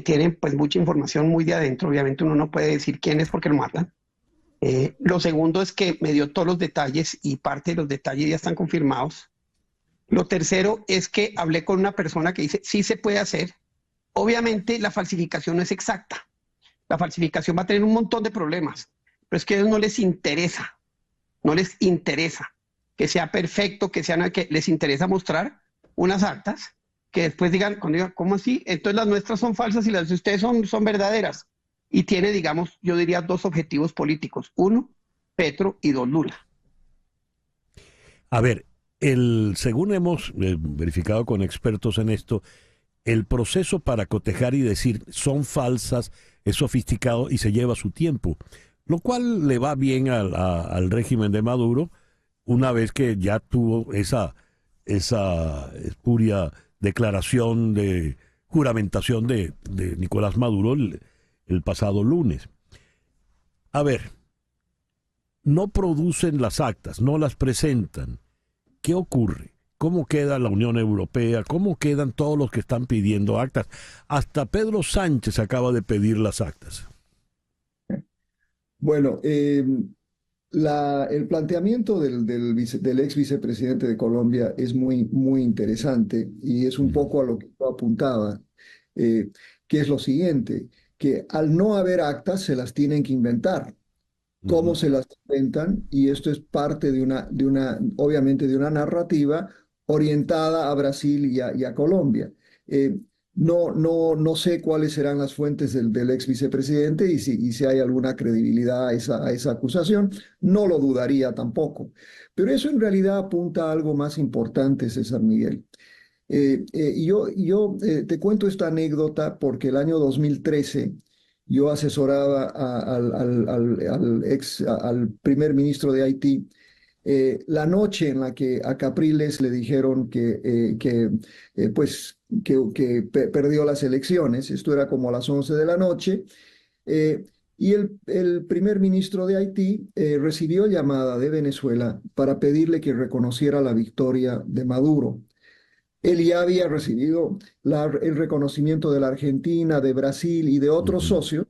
tiene pues mucha información muy de adentro. Obviamente uno no puede decir quién es porque lo matan. Lo segundo es que me dio todos los detalles y parte de los detalles ya están confirmados. Lo tercero es que hablé con una persona que dice sí se puede hacer. Obviamente la falsificación no es exacta. La falsificación va a tener un montón de problemas, pero es que a ellos no les interesa que sea perfecto, que les interesa mostrar unas actas que después digan, cuando digan, ¿cómo así? Entonces las nuestras son falsas y las de ustedes son verdaderas. Y tiene, digamos, yo diría dos objetivos políticos. Uno, Petro, y dos, Lula. A ver, según hemos verificado con expertos en esto, el proceso para cotejar y decir son falsas es sofisticado y se lleva su tiempo, lo cual le va bien al régimen de Maduro una vez que ya tuvo esa espuria declaración de juramentación de Nicolás Maduro el pasado lunes. A ver, no producen las actas, no las presentan. ¿Qué ocurre? ¿Cómo queda la Unión Europea? ¿Cómo quedan todos los que están pidiendo actas? Hasta Pedro Sánchez acaba de pedir las actas. Bueno, el planteamiento del ex vicepresidente de Colombia es muy, muy interesante y es un poco a lo que yo apuntaba, que es lo siguiente, que al no haber actas se las tienen que inventar. ¿Cómo se las inventan? Y esto es parte obviamente, de una narrativa orientada a Brasil y a Colombia. No sé cuáles serán las fuentes del ex vicepresidente y si hay alguna credibilidad a esa acusación. No lo dudaría tampoco. Pero eso en realidad apunta a algo más importante, César Miguel. Yo te cuento esta anécdota porque el año 2013 yo asesoraba al primer ministro de Haití, la noche en la que a Capriles le dijeron que perdió las elecciones. Esto era como a las 11 de la noche. Y el primer ministro de Haití recibió llamada de Venezuela para pedirle que reconociera la victoria de Maduro. Él ya había recibido el reconocimiento de la Argentina, de Brasil y de otros socios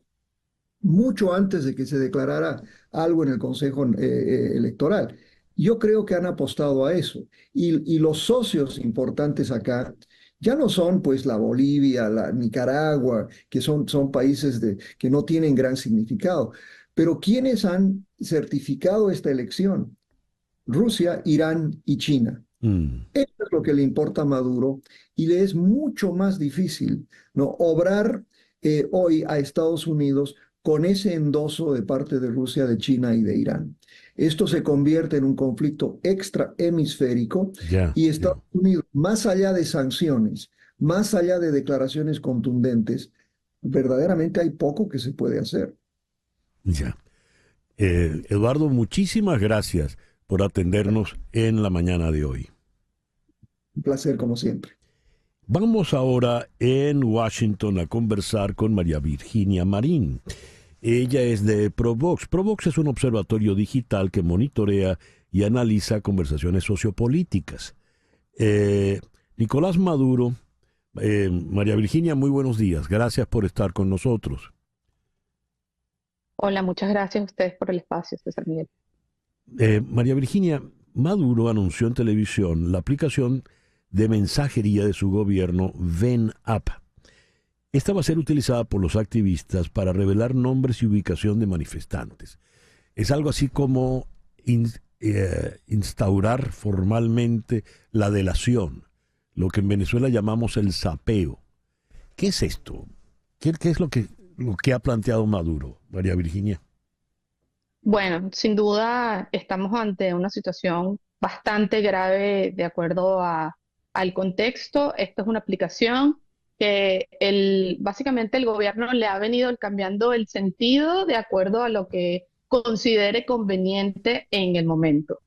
mucho antes de que se declarara algo en el Consejo Electoral. Yo creo que han apostado a eso. Y los socios importantes acá ya no son pues la Bolivia, la Nicaragua, que son países que no tienen gran significado. Pero ¿quiénes han certificado esta elección? Rusia, Irán y China. Esto es lo que le importa a Maduro y le es mucho más difícil, ¿no?, obrar hoy a Estados Unidos con ese endoso de parte de Rusia, de China y de Irán. Esto se convierte en un conflicto extrahemisférico y Estados Unidos, más allá de sanciones, más allá de declaraciones contundentes, verdaderamente hay poco que se puede hacer. Ya. Eduardo, muchísimas gracias por atendernos en la mañana de hoy. Un placer, como siempre. Vamos ahora en Washington a conversar con María Virginia Marín. Ella es de Provox. Provox es un observatorio digital que monitorea y analiza conversaciones sociopolíticas. Nicolás Maduro, María Virginia, muy buenos días. Gracias por estar con nosotros. Hola, muchas gracias a ustedes por el espacio, César Miguel. María Virginia, Maduro anunció en televisión la aplicación de mensajería de su gobierno VenApp. Esta va a ser utilizada por los activistas para revelar nombres y ubicación de manifestantes. Es algo así como instaurar formalmente la delación, lo que en Venezuela llamamos el sapeo. ¿Qué es esto? ¿Qué es lo que ha planteado Maduro, María Virginia? Bueno, sin duda estamos ante una situación bastante grave de acuerdo al contexto. Esto es una aplicación que básicamente el gobierno le ha venido cambiando el sentido de acuerdo a lo que considere conveniente en el momento.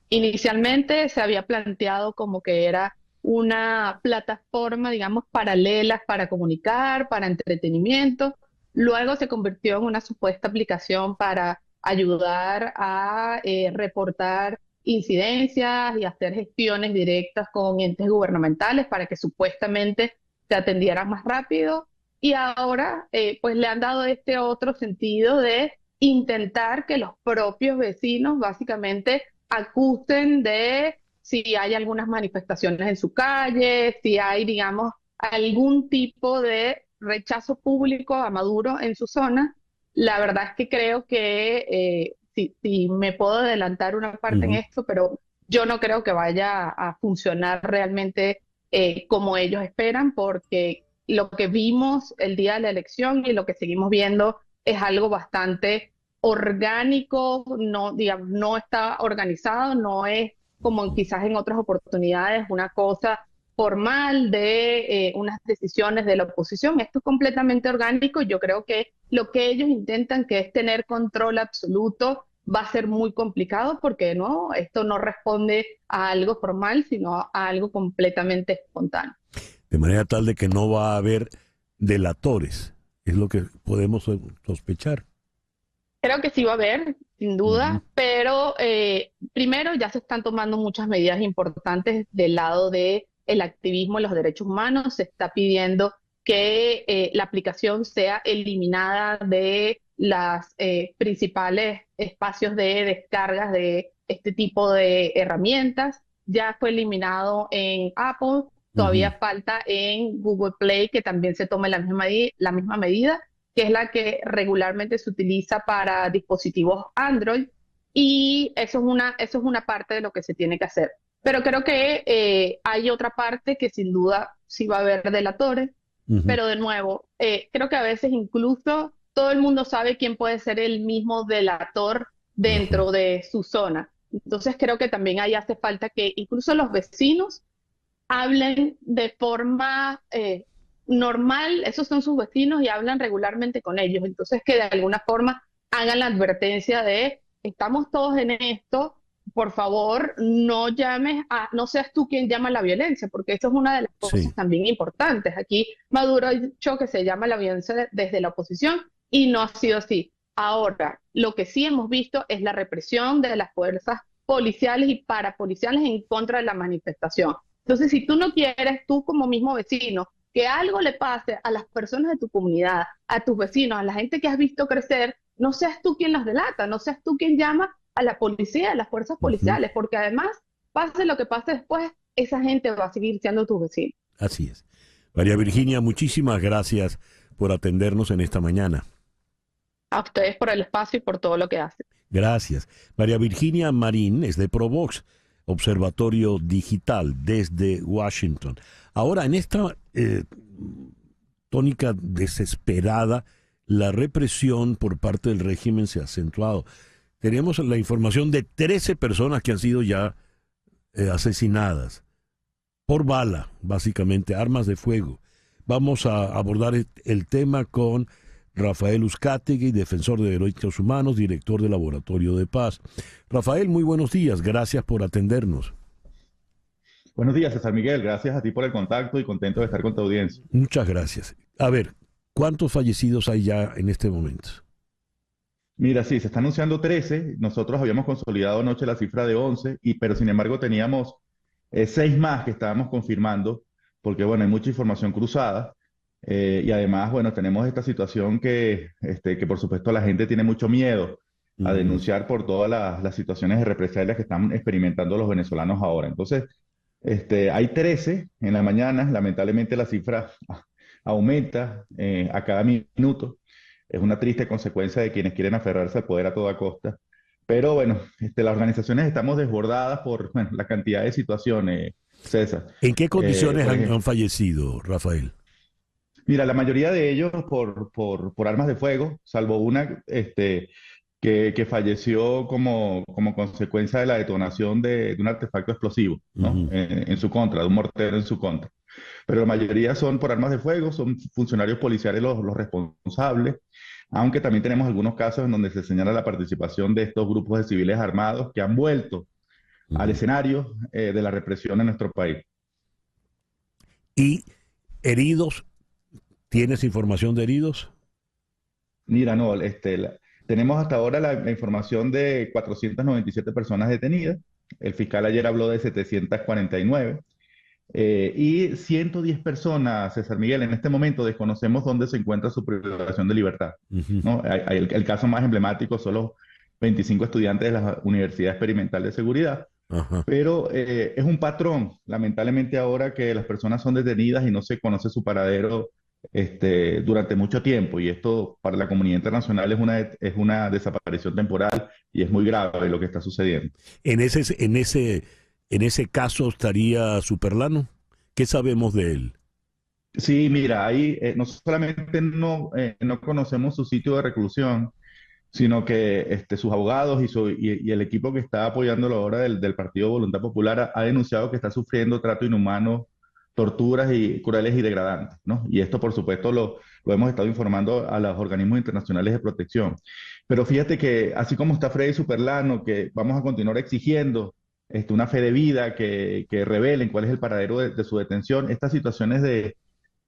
Inicialmente se había planteado como que era una plataforma, digamos, paralela para comunicar, para entretenimiento. Luego se convirtió en una supuesta aplicación para ayudar a reportar incidencias y hacer gestiones directas con entes gubernamentales para que supuestamente se atendieran más rápido. Y ahora, pues le han dado este otro sentido de intentar que los propios vecinos básicamente acusen de si hay algunas manifestaciones en su calle, si hay, digamos, algún tipo de rechazo público a Maduro en su zona. La verdad es que creo que, si me puedo adelantar una parte en Ujú. esto, pero yo no creo que vaya a funcionar realmente como ellos esperan, porque lo que vimos el día de la elección y lo que seguimos viendo es algo bastante orgánico, no, digamos, no está organizado, no es como quizás en otras oportunidades una cosa formal de unas decisiones de la oposición. Esto es completamente orgánico. Yo creo que lo que ellos intentan, que es tener control absoluto, va a ser muy complicado porque no, esto no responde a algo formal, sino a algo completamente espontáneo. De manera tal de que no va a haber delatores, es lo que podemos sospechar. Creo que sí va a haber, sin Ujú. duda, pero primero ya se están tomando muchas medidas importantes del lado de el activismo de los derechos humanos. Se está pidiendo que la aplicación sea eliminada de los principales espacios de descargas de este tipo de herramientas. Ya fue eliminado en Apple, todavía Ujú. falta en Google Play que también se tome la misma medida, que es la que regularmente se utiliza para dispositivos Android, y eso es una parte de lo que se tiene que hacer. Pero creo que hay otra parte que sin duda sí va a haber delatores, Ujú. pero de nuevo, creo que a veces incluso todo el mundo sabe quién puede ser el mismo delator Ajá. dentro de su zona. Entonces creo que también ahí hace falta que incluso los vecinos hablen de forma normal, esos son sus vecinos y hablan regularmente con ellos. Entonces, que de alguna forma hagan la advertencia de, estamos todos en esto, por favor, no seas tú quien llama a la violencia, porque eso es una de las Sí, cosas también importantes. Aquí Maduro ha dicho que se llama a la violencia desde la oposición y no ha sido así. Ahora, lo que sí hemos visto es la represión de las fuerzas policiales y parapoliciales en contra de la manifestación. Entonces, si tú no quieres, tú como mismo vecino, que algo le pase a las personas de tu comunidad, a tus vecinos, a la gente que has visto crecer, no seas tú quien los delata, no seas tú quien llama a la policía, a las fuerzas ujú. policiales, porque además, pase lo que pase después, esa gente va a seguir siendo tus vecinos. Así es. María Virginia, muchísimas gracias por atendernos en esta mañana. A ustedes por el espacio y por todo lo que hacen. Gracias. María Virginia Marín es de Provox, Observatorio Digital, desde Washington. Ahora, en esta tónica desesperada, la represión por parte del régimen se ha acentuado. Tenemos la información de 13 personas que han sido ya asesinadas por bala, básicamente, armas de fuego. Vamos a abordar el tema con Rafael Uzcategui, defensor de derechos humanos, director del Laboratorio de Paz. Rafael, muy buenos días, gracias por atendernos. Buenos días, César Miguel. Gracias a ti por el contacto y contento de estar con tu audiencia. Muchas gracias. A ver, ¿cuántos fallecidos hay ya en este momento? Mira, sí, se está anunciando 13. Nosotros habíamos consolidado anoche la cifra de 11, pero sin embargo teníamos 6 más que estábamos confirmando, porque bueno, hay mucha información cruzada. Y además, bueno, tenemos esta situación que por supuesto la gente tiene mucho miedo a denunciar por todas las situaciones de represalias que están experimentando los venezolanos ahora. Entonces, hay 13 en la mañana, lamentablemente la cifra aumenta a cada minuto. Es una triste consecuencia de quienes quieren aferrarse al poder a toda costa. Pero bueno, las organizaciones estamos desbordadas por bueno, la cantidad de situaciones, César. ¿En qué condiciones Por han ejemplo, fallecido, Rafael? mira, la mayoría de ellos por armas de fuego, salvo una que falleció como consecuencia de la detonación de un artefacto explosivo, ¿no? Ujú. En su contra, de un mortero en su contra. Pero la mayoría son por armas de fuego, son funcionarios policiales los responsables, aunque también tenemos algunos casos en donde se señala la participación de estos grupos de civiles armados que han vuelto al Ujú. escenario de la represión en nuestro país. ¿Y heridos? ¿Tienes información de heridos? Mira, no, tenemos hasta ahora la información de 497 personas detenidas. El fiscal ayer habló de 749. Y 110 personas, César Miguel, en este momento desconocemos dónde se encuentra su privación de libertad, Ujú. ¿no? El caso más emblemático son los 25 estudiantes de la Universidad Experimental de Seguridad, Ajá. pero es un patrón, lamentablemente ahora que las personas son detenidas y no se conoce su paradero durante mucho tiempo, y esto para la comunidad internacional es una desaparición temporal y es muy grave lo que está sucediendo. En ese caso estaría Superlano. ¿Qué sabemos de él? Sí, mira, ahí no solamente no conocemos su sitio de reclusión, sino que sus abogados y el equipo que está apoyándolo ahora del Partido Voluntad Popular ha denunciado que está sufriendo trato inhumano, torturas y crueles y degradantes, ¿no? Y esto, por supuesto, lo hemos estado informando a los organismos internacionales de protección. Pero fíjate que así como está Freddy Superlano, que vamos a continuar exigiendo una fe de vida que revelen cuál es el paradero de su detención, estas situaciones de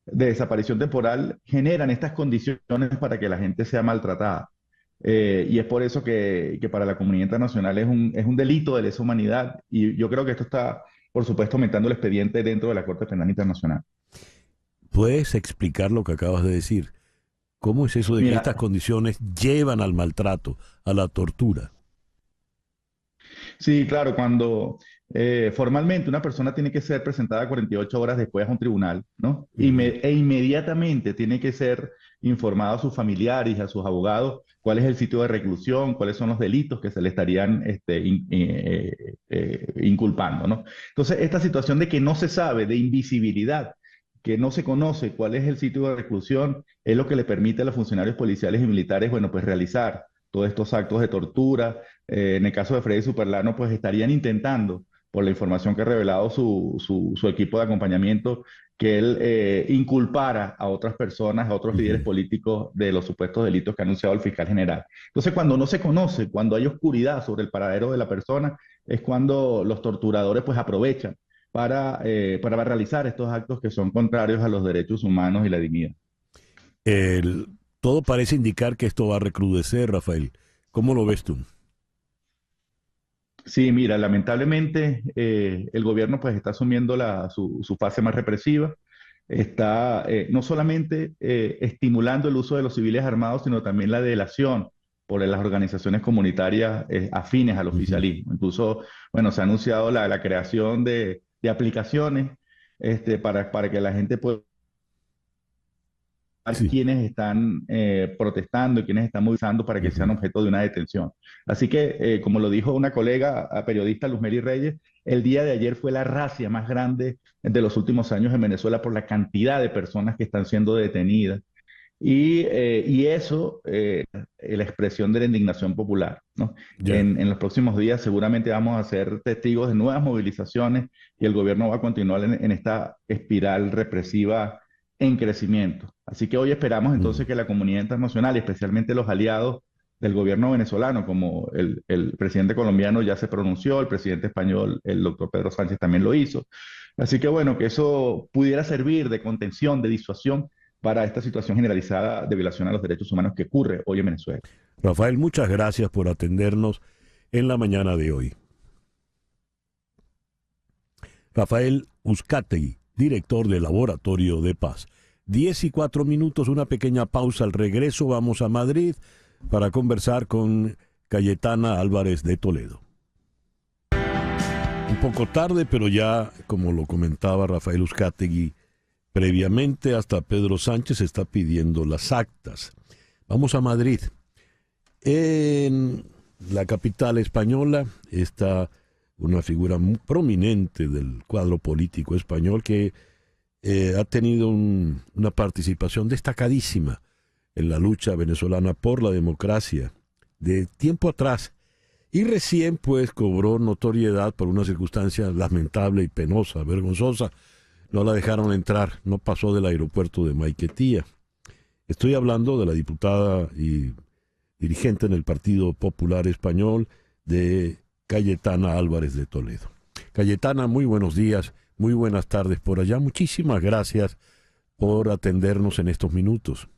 desaparición temporal generan estas condiciones para que la gente sea maltratada. Y es por eso que para la comunidad internacional es un delito de lesa humanidad, y yo creo que esto está, por supuesto, aumentando el expediente dentro de la Corte Penal Internacional. ¿Puedes explicar lo que acabas de decir? ¿Cómo es eso de que estas Mira, condiciones llevan al maltrato, a la tortura? sí, claro, cuando formalmente una persona tiene que ser presentada 48 horas después a un tribunal, ¿no? Ujú. E inmediatamente tiene que ser informado a sus familiares y a sus abogados cuál es el sitio de reclusión, cuáles son los delitos que se le estarían inculpando, ¿no? Entonces, esta situación de que no se sabe, de invisibilidad, que no se conoce cuál es el sitio de reclusión, es lo que le permite a los funcionarios policiales y militares, bueno, pues realizar todos estos actos de tortura. En el caso de Freddy Superlano, pues estarían intentando, por la información que ha revelado su equipo de acompañamiento, que él inculpara a otras personas, a otros líderes Ujú. políticos de los supuestos delitos que ha anunciado el fiscal general. Entonces, cuando no se conoce, cuando hay oscuridad sobre el paradero de la persona, es cuando los torturadores pues aprovechan para realizar estos actos que son contrarios a los derechos humanos y la dignidad. El- Todo parece indicar que esto va a recrudecer, Rafael. ¿Cómo lo ves tú? Sí, mira, lamentablemente el gobierno pues está asumiendo su fase más represiva, está no solamente estimulando el uso de los civiles armados, sino también la delación por las organizaciones comunitarias afines al Ujú. oficialismo. Incluso, bueno, se ha anunciado la creación de aplicaciones para que la gente pueda Sí. quienes están protestando y quienes están movilizando para que sean Ujú. objeto de una detención. Así que, como lo dijo una colega periodista, Luzmeri Reyes, el día de ayer fue la racia más grande de los últimos años en Venezuela por la cantidad de personas que están siendo detenidas. Y eso, la expresión de la indignación popular, ¿no? Ya. En los próximos días seguramente vamos a ser testigos de nuevas movilizaciones, y el gobierno va a continuar en esta espiral represiva en crecimiento. Así que hoy esperamos Mm. entonces que la comunidad internacional, especialmente los aliados del gobierno venezolano, como el presidente colombiano ya se pronunció, el presidente español, el doctor Pedro Sánchez, también lo hizo. Así que bueno, que eso pudiera servir de contención, de disuasión para esta situación generalizada de violación a los derechos humanos que ocurre hoy en Venezuela. Rafael, muchas gracias por atendernos en la mañana de hoy. Rafael Uzcategui, director del Laboratorio de Paz. 10:04, una pequeña pausa. Al regreso vamos a Madrid para conversar con Cayetana Álvarez de Toledo. Un poco tarde, pero ya, como lo comentaba Rafael Uzcategui previamente, hasta Pedro Sánchez está pidiendo las actas. Vamos a Madrid. En la capital española está una figura muy prominente del cuadro político español que ha tenido una participación destacadísima en la lucha venezolana por la democracia de tiempo atrás. Y recién, pues, cobró notoriedad por una circunstancia lamentable y penosa, vergonzosa. No la dejaron entrar, no pasó del aeropuerto de Maiquetía. Estoy hablando de la diputada y dirigente en el Partido Popular Español, de Cayetana Álvarez de Toledo. Cayetana, muy buenos días, muy buenas tardes por allá. Muchísimas gracias por atendernos en estos minutos.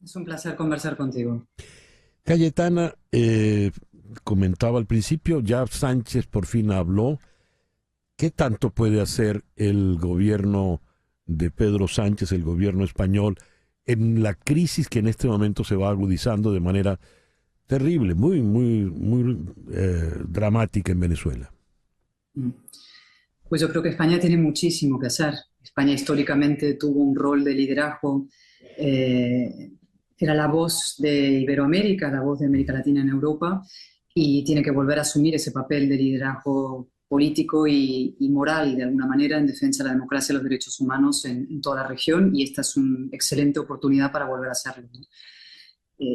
Es un placer conversar contigo. Cayetana, comentaba al principio, ya Sánchez por fin habló. ¿Qué tanto puede hacer el gobierno de Pedro Sánchez, el gobierno español, en la crisis que en este momento se va agudizando de manera terrible, muy dramática en Venezuela? Pues yo creo que España tiene muchísimo que hacer. España históricamente tuvo un rol de liderazgo, era la voz de Iberoamérica, la voz de América Latina en Europa, y tiene que volver a asumir ese papel de liderazgo político y moral, de alguna manera, en defensa de la democracia y los derechos humanos en toda la región, y esta es una excelente oportunidad para volver a hacerlo.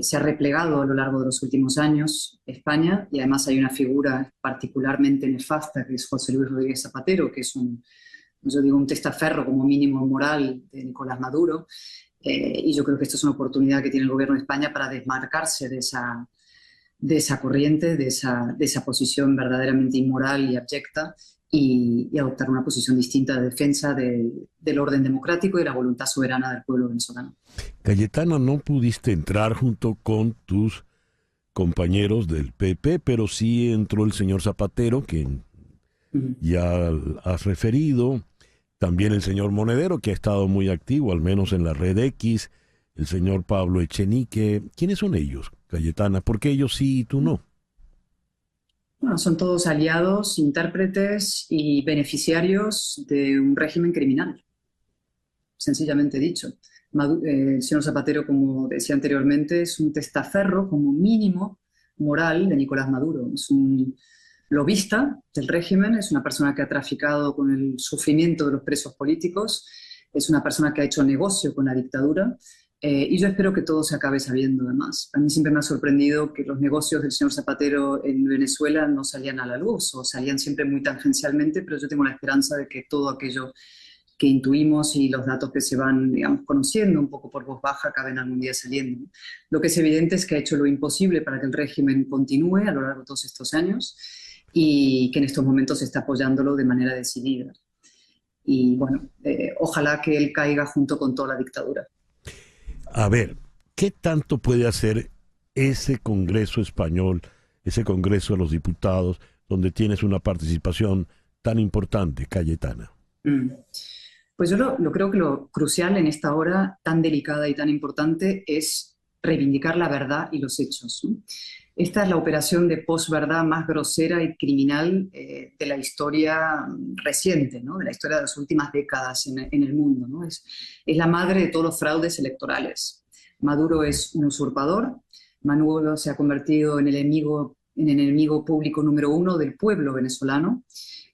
Se ha replegado a lo largo de los últimos años España, y además hay una figura particularmente nefasta, que es José Luis Rodríguez Zapatero, que es un testaferro como mínimo moral de Nicolás Maduro, y yo creo que esta es una oportunidad que tiene el gobierno de España para desmarcarse de esa corriente, de esa posición verdaderamente inmoral y abyecta, y adoptar una posición distinta de defensa del orden democrático y de la voluntad soberana del pueblo venezolano. Cayetana, no pudiste entrar junto con tus compañeros del PP, pero sí entró el señor Zapatero, que ya has referido, también el señor Monedero, que ha estado muy activo, al menos en la red X, el señor Pablo Echenique. ¿Quiénes son ellos, Cayetana? ¿Por qué ellos sí y tú no? Bueno, son todos aliados, intérpretes y beneficiarios de un régimen criminal, sencillamente dicho. El señor Zapatero, como decía anteriormente, es un testaferro como mínimo moral de Nicolás Maduro. Es un lobista del régimen, es una persona que ha traficado con el sufrimiento de los presos políticos, es una persona que ha hecho negocio con la dictadura. Y yo espero que todo se acabe sabiendo, además. A mí siempre me ha sorprendido que los negocios del señor Zapatero en Venezuela no salían a la luz, o salían siempre muy tangencialmente, pero yo tengo la esperanza de que todo aquello que intuimos y los datos que se van, digamos, conociendo un poco por voz baja acaben algún día saliendo. Lo que es evidente es que ha hecho lo imposible para que el régimen continúe a lo largo de todos estos años, y que en estos momentos está apoyándolo de manera decidida. Y bueno, ojalá que él caiga junto con toda la dictadura. A ver, ¿qué tanto puede hacer ese Congreso español, ese Congreso de los Diputados, donde tienes una participación tan importante, Cayetana? Pues yo lo creo que lo crucial en esta hora tan delicada y tan importante es reivindicar la verdad y los hechos, ¿no? Esta es la operación de posverdad más grosera y criminal de la historia reciente, ¿no? De la historia de las últimas décadas en el mundo, ¿no? Es la madre de todos los fraudes electorales. Maduro es un usurpador. Maduro se ha convertido en el enemigo público número uno del pueblo venezolano.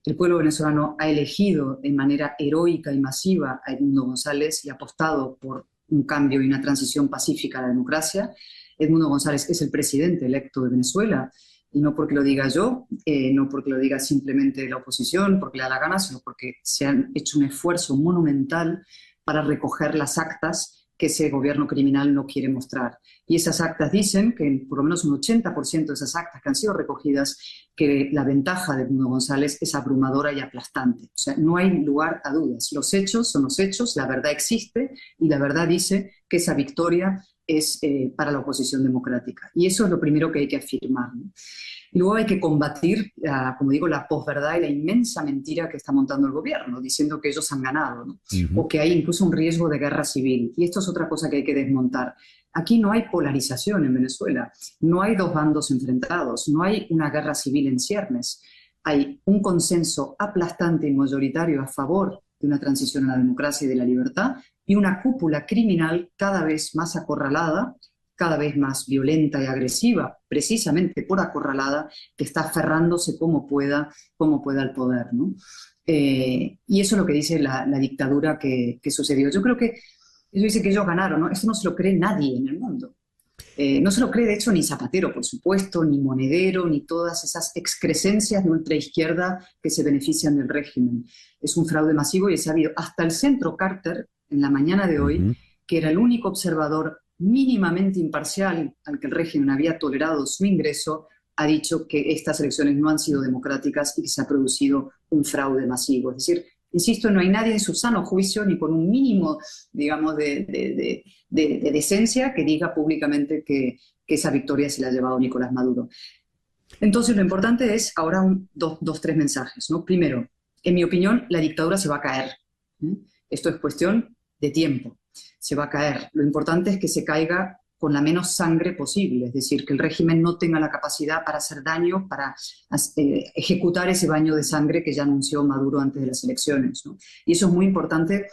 El pueblo venezolano ha elegido de manera heroica y masiva a Edmundo González y ha apostado por un cambio y una transición pacífica a la democracia. Edmundo González es el presidente electo de Venezuela, y no porque lo diga yo, no porque lo diga simplemente la oposición, porque le da la gana, sino porque se han hecho un esfuerzo monumental para recoger las actas que ese gobierno criminal no quiere mostrar. Y esas actas dicen que por lo menos un 80% de esas actas que han sido recogidas, que la ventaja de Edmundo González es abrumadora y aplastante. O sea, no hay lugar a dudas. Los hechos son los hechos, la verdad existe, y la verdad dice que esa victoria es para la oposición democrática. Y eso es lo primero que hay que afirmar, ¿no? Y luego hay que combatir, como digo, la posverdad y la inmensa mentira que está montando el gobierno, diciendo que ellos han ganado, ¿no? O que hay incluso un riesgo de guerra civil. Y esto es otra cosa que hay que desmontar. Aquí no hay polarización en Venezuela, no hay dos bandos enfrentados, no hay una guerra civil en ciernes. Hay un consenso aplastante y mayoritario a favor de una transición a la democracia y de la libertad, y una cúpula criminal cada vez más acorralada, cada vez más violenta y agresiva, precisamente por acorralada, que está aferrándose como pueda al poder, ¿no? Y eso es lo que dice la dictadura que sucedió. Yo creo que ellos dicen que ellos ganaron, ¿no? Esto no se lo cree nadie en el mundo. No se lo cree, de hecho, ni Zapatero, por supuesto, ni Monedero, ni todas esas excrescencias de ultraizquierda que se benefician del régimen. Es un fraude masivo y es sabido. Hasta el centro Carter, en la mañana de hoy, que era el único observador mínimamente imparcial al que el régimen había tolerado su ingreso, ha dicho que estas elecciones no han sido democráticas y que se ha producido un fraude masivo. Es decir, insisto, no hay nadie en su sano juicio, ni con un mínimo, digamos, de decencia, que diga públicamente que esa victoria se la ha llevado Nicolás Maduro. Entonces, lo importante es ahora tres mensajes, ¿no? Primero, en mi opinión, la dictadura se va a caer. Esto es cuestión de tiempo. Se va a caer. Lo importante es que se caiga con la menos sangre posible, es decir, que el régimen no tenga la capacidad para hacer daño, para ejecutar ese baño de sangre que ya anunció Maduro antes de las elecciones, ¿no? Y eso es muy importante,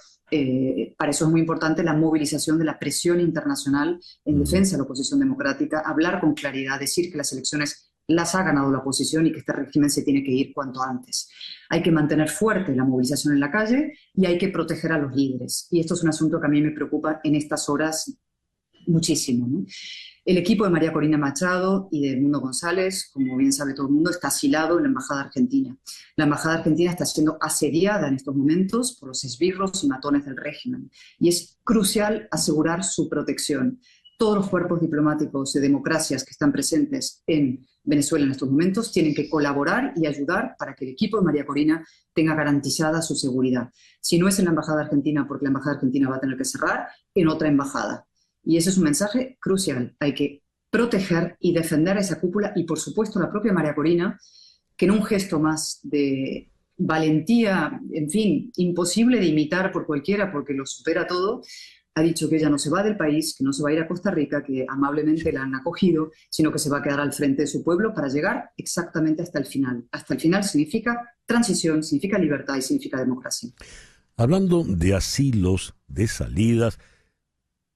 para eso es muy importante la movilización de la presión internacional en defensa de la oposición democrática, hablar con claridad, decir que las elecciones las ha ganado la oposición y que este régimen se tiene que ir cuanto antes. Hay que mantener fuerte la movilización en la calle y hay que proteger a los líderes. Y esto es un asunto que a mí me preocupa en estas horas muchísimo, ¿no? El equipo de María Corina Machado y de Edmundo González, como bien sabe todo el mundo, está asilado en la Embajada Argentina. La Embajada Argentina está siendo asediada en estos momentos por los esbirros y matones del régimen. Y es crucial asegurar su protección. Todos los cuerpos diplomáticos de democracias que están presentes en Venezuela en estos momentos tienen que colaborar y ayudar para que el equipo de María Corina tenga garantizada su seguridad. Si no es en la Embajada Argentina, porque la Embajada Argentina va a tener que cerrar, en otra embajada. Y ese es un mensaje crucial. Hay que proteger y defender a esa cúpula y, por supuesto, la propia María Corina, que en un gesto más de valentía, en fin, imposible de imitar por cualquiera porque lo supera todo, ha dicho que ella no se va del país, que no se va a ir a Costa Rica, que amablemente la han acogido, sino que se va a quedar al frente de su pueblo para llegar exactamente hasta el final. Hasta el final significa transición, significa libertad y significa democracia. Hablando de asilos, de salidas,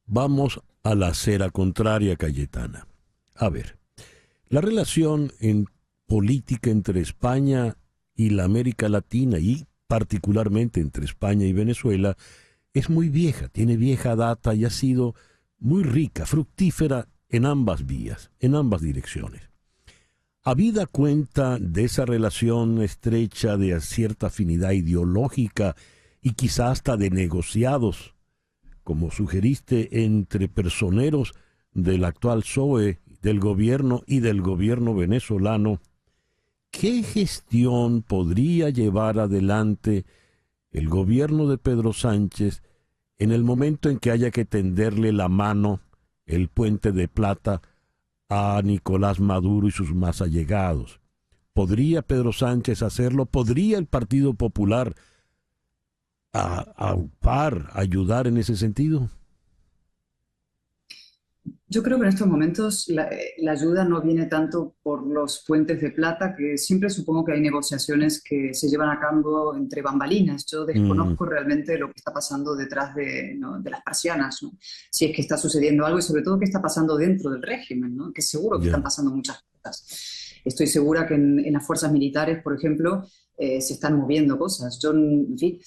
vamos a la acera contraria, Cayetana. A ver, la relación en política entre España y la América Latina y particularmente entre España y Venezuela es muy vieja, tiene vieja data y ha sido muy rica, fructífera en ambas vías, en ambas direcciones. Habida cuenta de esa relación estrecha de cierta afinidad ideológica y quizá hasta de negociados, como sugeriste, entre personeros del actual PSOE, del gobierno y del gobierno venezolano, ¿qué gestión podría llevar adelante el gobierno de Pedro Sánchez en el momento en que haya que tenderle la mano, el puente de plata, a Nicolás Maduro y sus más allegados? ¿Podría Pedro Sánchez hacerlo? ¿Podría el Partido Popular ayudar en ese sentido? Yo creo que en estos momentos la ayuda no viene tanto por los puentes de plata, que siempre supongo que hay negociaciones que se llevan a cabo entre bambalinas. Yo desconozco realmente lo que está pasando detrás de las persianas, ¿no? Si es que está sucediendo algo y sobre todo qué está pasando dentro del régimen, ¿no? Que seguro que están pasando muchas cosas. Estoy segura que en las fuerzas militares, por ejemplo, se están moviendo cosas. Yo, en fin,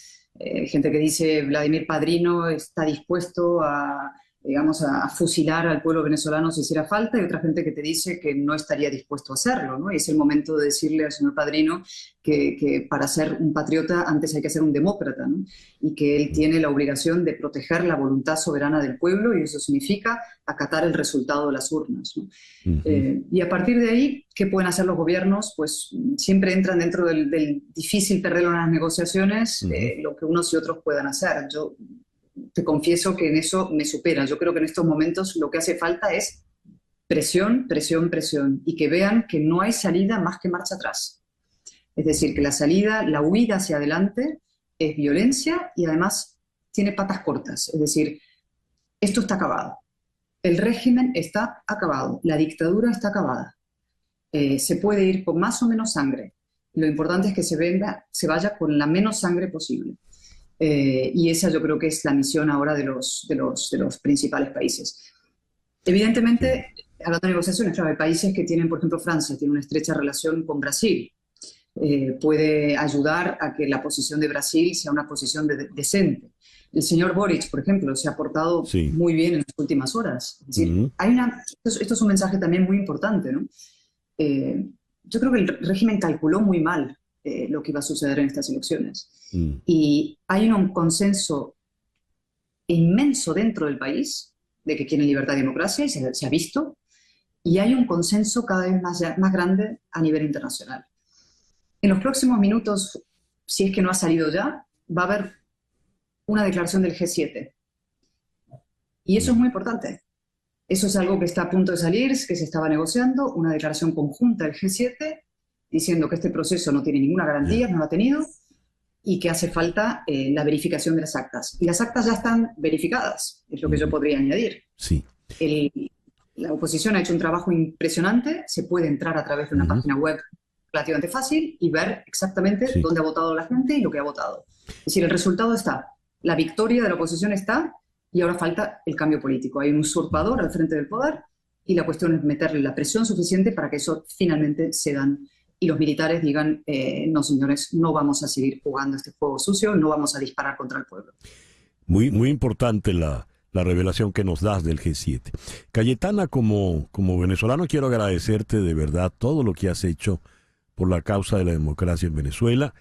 gente que dice Vladimir Padrino está dispuesto a fusilar al pueblo venezolano si hiciera falta, y otra gente que te dice que no estaría dispuesto a hacerlo, ¿no? Y es el momento de decirle al señor Padrino que para ser un patriota antes hay que ser un demócrata, ¿no? Y que él tiene la obligación de proteger la voluntad soberana del pueblo, y eso significa acatar el resultado de las urnas, ¿no? Y a partir de ahí, ¿qué pueden hacer los gobiernos? Pues siempre entran dentro del difícil terreno de las negociaciones, lo que unos y otros puedan hacer. Yo te confieso que en eso me supera. Yo creo que en estos momentos lo que hace falta es presión, presión, presión, y que vean que no hay salida más que marcha atrás. Es decir, que la salida, la huida hacia adelante es violencia y además tiene patas cortas. Es decir, esto está acabado. El régimen está acabado. La dictadura está acabada. Se puede ir con más o menos sangre. Lo importante es que se vaya con la menos sangre posible. Y esa yo creo que es la misión ahora de los principales países. Evidentemente, hablando de negociaciones, claro, hay países que tienen, por ejemplo, Francia tiene una estrecha relación con Brasil. Puede ayudar a que la posición de Brasil sea una posición decente. El señor Boric, por ejemplo, se ha portado muy bien en las últimas horas. Es decir, esto es un mensaje también muy importante, ¿no? Yo creo que el régimen calculó muy mal lo que iba a suceder en estas elecciones. Y hay un consenso inmenso dentro del país de que quieren libertad y democracia, y se ha visto, y hay un consenso cada vez más grande a nivel internacional. En los próximos minutos, si es que no ha salido ya, va a haber una declaración del G7. Y eso es muy importante. Eso es algo que está a punto de salir, que se estaba negociando, una declaración conjunta del G7, diciendo que este proceso no tiene ninguna garantía, no lo ha tenido, y que hace falta la verificación de las actas. Y las actas ya están verificadas, es lo que yo podría añadir. Sí. La oposición ha hecho un trabajo impresionante, se puede entrar a través de una página web relativamente fácil y ver exactamente dónde ha votado la gente y lo que ha votado. Es decir, el resultado está, la victoria de la oposición está, y ahora falta el cambio político. Hay un usurpador al frente del poder y la cuestión es meterle la presión suficiente para que eso finalmente se dan y los militares digan, no señores, no vamos a seguir jugando este juego sucio, no vamos a disparar contra el pueblo. Muy, muy importante la revelación que nos das del G7. Cayetana, como venezolano quiero agradecerte de verdad todo lo que has hecho por la causa de la democracia en Venezuela,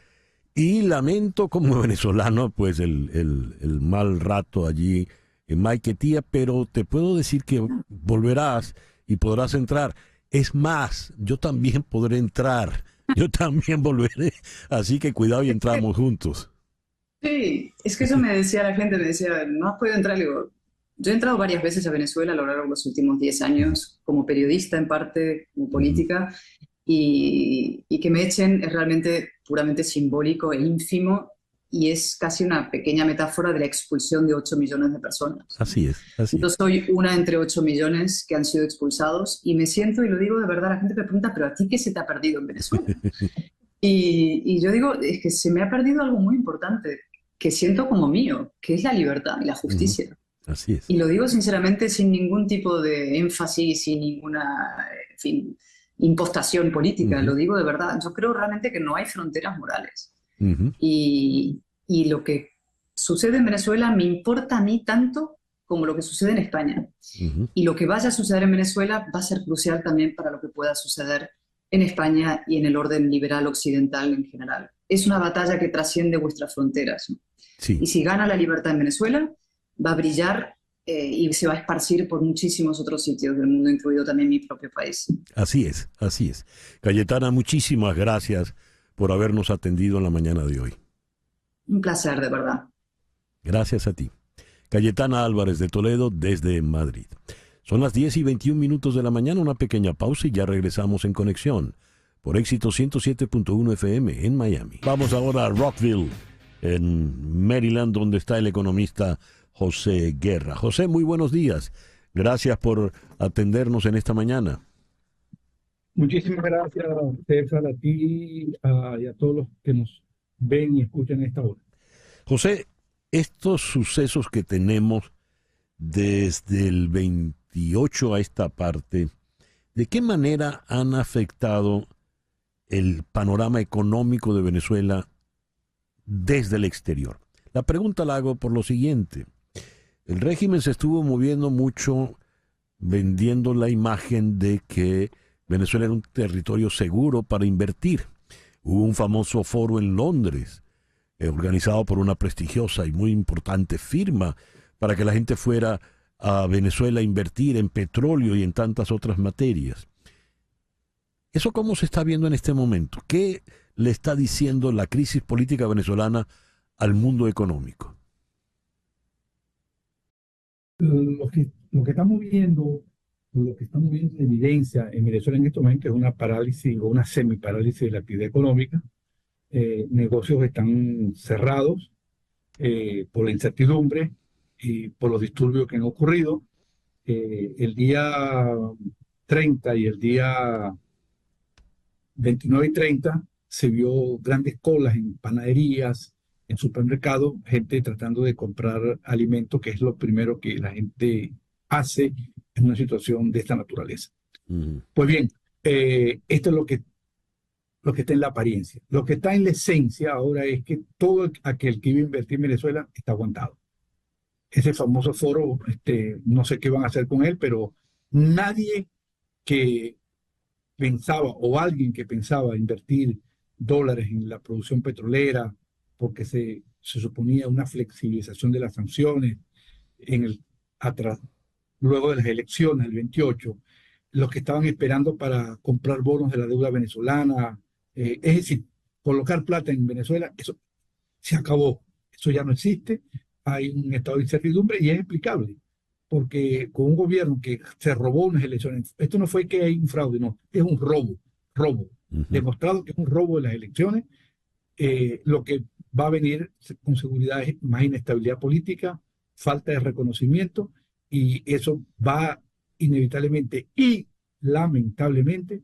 y lamento como venezolano pues el mal rato allí en Maiquetía, pero te puedo decir que volverás y podrás entrar. Es más, yo también podré entrar, yo también volveré, así que cuidado y entramos juntos. Sí, es que eso me decía la gente, me decía, no has podido entrar. Le digo, yo he entrado varias veces a Venezuela a lo largo de los últimos 10 años, como periodista en parte, como política, y que me echen es realmente puramente simbólico e ínfimo, y es casi una pequeña metáfora de la expulsión de 8 millones de personas. Así es, así es. Yo soy una entre 8 millones que han sido expulsados, y me siento, y lo digo de verdad, la gente me pregunta, ¿pero a ti qué se te ha perdido en Venezuela? y yo digo, es que se me ha perdido algo muy importante, que siento como mío, que es la libertad y la justicia. Así es. Y lo digo sinceramente sin ningún tipo de énfasis, sin ninguna, en fin, impostación política, lo digo de verdad. Yo creo realmente que no hay fronteras morales. Y lo que sucede en Venezuela me importa a mí tanto como lo que sucede en España. Y lo que vaya a suceder en Venezuela va a ser crucial también para lo que pueda suceder en España y en el orden liberal occidental en general. Es una batalla que trasciende vuestras fronteras, ¿no? Y si gana la libertad en Venezuela, va a brillar y se va a esparcir por muchísimos otros sitios del mundo, incluido también mi propio país. Así es, así es. Cayetana, muchísimas gracias por habernos atendido en la mañana de hoy. Un placer, de verdad. Gracias a ti. Cayetana Álvarez de Toledo desde Madrid. Son las 10:21 de la mañana, una pequeña pausa y ya regresamos en Conexión por Éxito 107.1 FM en Miami. Vamos ahora a Rockville, en Maryland, donde está el economista José Guerra. José, muy buenos días. Gracias por atendernos en esta mañana. Muchísimas gracias, César, a ti y a todos los que nos ven y escuchan esta hora. José, estos sucesos que tenemos desde el 28 a esta parte, ¿de qué manera han afectado el panorama económico de Venezuela desde el exterior? La pregunta la hago por lo siguiente. El régimen se estuvo moviendo mucho vendiendo la imagen de que Venezuela era un territorio seguro para invertir. Hubo un famoso foro en Londres, organizado por una prestigiosa y muy importante firma, para que la gente fuera a Venezuela a invertir en petróleo y en tantas otras materias. ¿Eso cómo se está viendo en este momento? ¿Qué le está diciendo la crisis política venezolana al mundo económico? Lo que estamos viendo lo que estamos viendo en evidencia en Venezuela en este momento es una parálisis o una semiparálisis de la actividad económica. Negocios están cerrados por la incertidumbre y por los disturbios que han ocurrido. El día 30 y el día 29 y 30 se vio grandes colas en panaderías, en supermercados, gente tratando de comprar alimentos, que es lo primero que la gente hace en una situación de esta naturaleza. Pues bien, esto es lo que está en la apariencia. Lo que está en la esencia ahora es que todo aquel que iba a invertir en Venezuela está aguantado. Ese famoso foro, no sé qué van a hacer con él, pero nadie que pensaba o alguien que pensaba invertir dólares en la producción petrolera porque se suponía una flexibilización de las sanciones en el, atrás, luego de las elecciones del 28, los que estaban esperando para comprar bonos de la deuda venezolana, es decir, colocar plata en Venezuela, eso se acabó, eso ya no existe, hay un estado de incertidumbre y es explicable, porque con un gobierno que se robó unas elecciones, esto no fue que hay un fraude, no, es un robo, demostrado que es un robo de las elecciones, lo que va a venir con seguridad es más inestabilidad política, falta de reconocimiento, y eso va inevitablemente y lamentablemente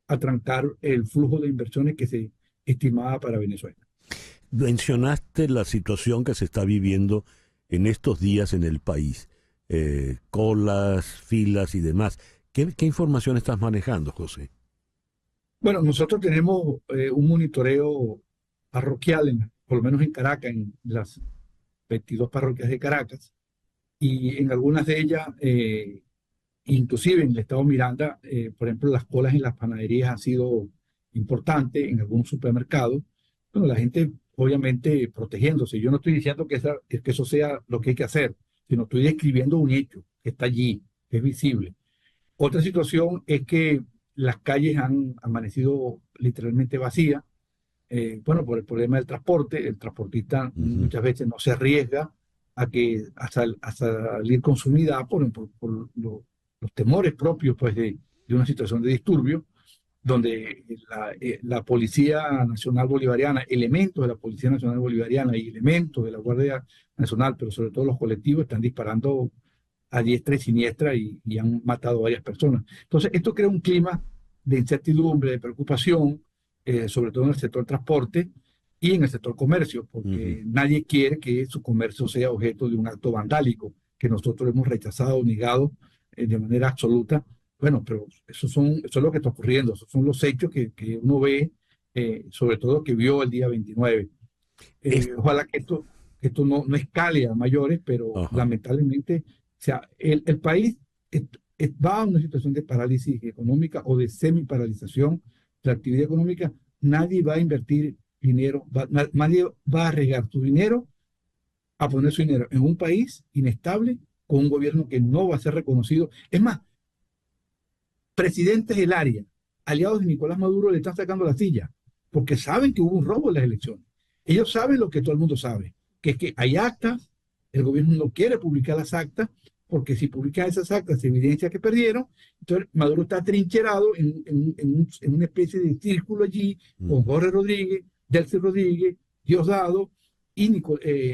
a trancar el flujo de inversiones que se estimaba para Venezuela. Mencionaste la situación que se está viviendo en estos días en el país, colas, filas y demás. ¿Qué información estás manejando, José? Bueno, nosotros tenemos un monitoreo parroquial, por lo menos en Caracas, en las 22 parroquias de Caracas, y en algunas de ellas, inclusive en el estado Miranda, por ejemplo, las colas en las panaderías han sido importantes, en algunos supermercados. Bueno, la gente obviamente protegiéndose. Yo no estoy diciendo que eso sea lo que hay que hacer, sino estoy describiendo un hecho que está allí, que es visible. Otra situación es que las calles han amanecido literalmente vacías, bueno, por el problema del transporte. El transportista muchas veces no se arriesga a salir con su unidad por los temores propios pues, de una situación de disturbio, donde la Policía Nacional Bolivariana, elementos de la Policía Nacional Bolivariana y elementos de la Guardia Nacional, pero sobre todo los colectivos, están disparando a diestra y siniestra y han matado a varias personas. Entonces, esto crea un clima de incertidumbre, de preocupación, sobre todo en el sector transporte y en el sector comercio, porque nadie quiere que su comercio sea objeto de un acto vandálico, que nosotros hemos rechazado, negado de manera absoluta. Bueno, pero eso es lo que está ocurriendo, esos son los hechos que uno ve, sobre todo que vio el día 29. Ojalá que esto no escale a mayores, pero lamentablemente, o sea, el país va a una situación de parálisis económica o de semi-paralización de la actividad económica. Nadie va a invertir dinero, nadie va a arriesgar su dinero a poner su dinero en un país inestable con un gobierno que no va a ser reconocido. Es más, presidentes del área, aliados de Nicolás Maduro, le están sacando la silla, porque saben que hubo un robo en las elecciones. Ellos saben lo que todo el mundo sabe, que es que hay actas, el gobierno no quiere publicar las actas, porque si publican esas actas se evidencia que perdieron. Entonces Maduro está trincherado en una especie de círculo allí, con Jorge Rodríguez, Delcy Rodríguez, Diosdado, y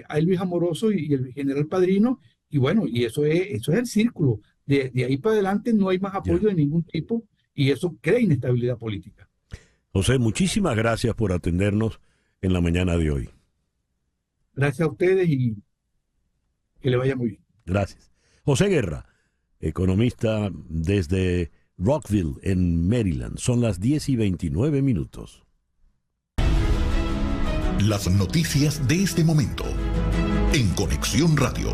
a Luis Amoroso y el general Padrino, y bueno, y eso es el círculo. De ahí para adelante no hay más apoyo de ningún tipo y eso crea inestabilidad política. José, muchísimas gracias por atendernos en la mañana de hoy. Gracias a ustedes y que le vaya muy bien. Gracias. José Guerra, economista desde Rockville, en Maryland. Son las 10:29. Las noticias de este momento en Conexión Radio.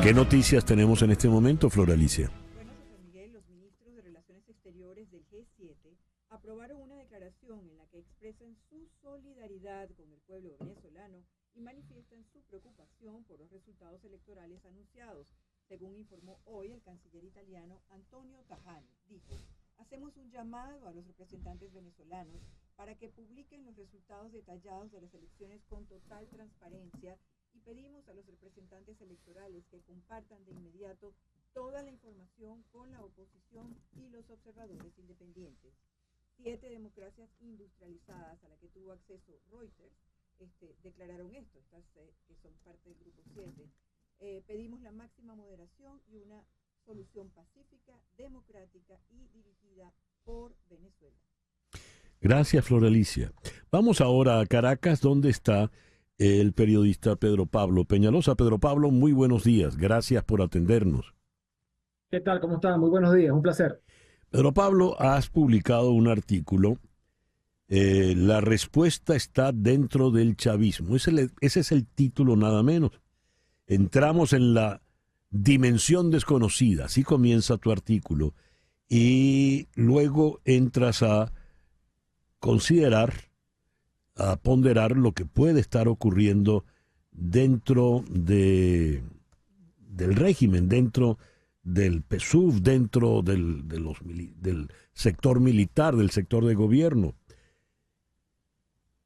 ¿Qué noticias tenemos en este momento, Flor Alicia? Bueno, José Miguel, los ministros de Relaciones Exteriores del G7 aprobaron una declaración en la que expresan su solidaridad con el pueblo venezolano y manifiestan su preocupación por los resultados electorales anunciados. Según informó hoy el canciller italiano Antonio Tajani, dijo: hacemos un llamado a los representantes venezolanos para que publiquen los resultados detallados de las elecciones con total transparencia y pedimos a los representantes electorales que compartan de inmediato toda la información con la oposición y los observadores independientes. 7 democracias industrializadas a las que tuvo acceso Reuters declararon esto, que son parte del grupo 7. Pedimos la máxima moderación y una solución pacífica, democrática y dirigida por Venezuela. Gracias, Flor Alicia. Vamos ahora a Caracas, donde está el periodista Pedro Pablo Peñalosa. Pedro Pablo, muy buenos días. Gracias por atendernos. ¿Qué tal? ¿Cómo están? Muy buenos días. Un placer. Pedro Pablo, has publicado un artículo. La respuesta está dentro del chavismo. Ese es el título nada menos. Entramos en la dimensión desconocida. Así comienza tu artículo. Y luego entras a considerar, a ponderar lo que puede estar ocurriendo dentro del régimen, dentro del PSUV, dentro del sector militar, del sector de gobierno.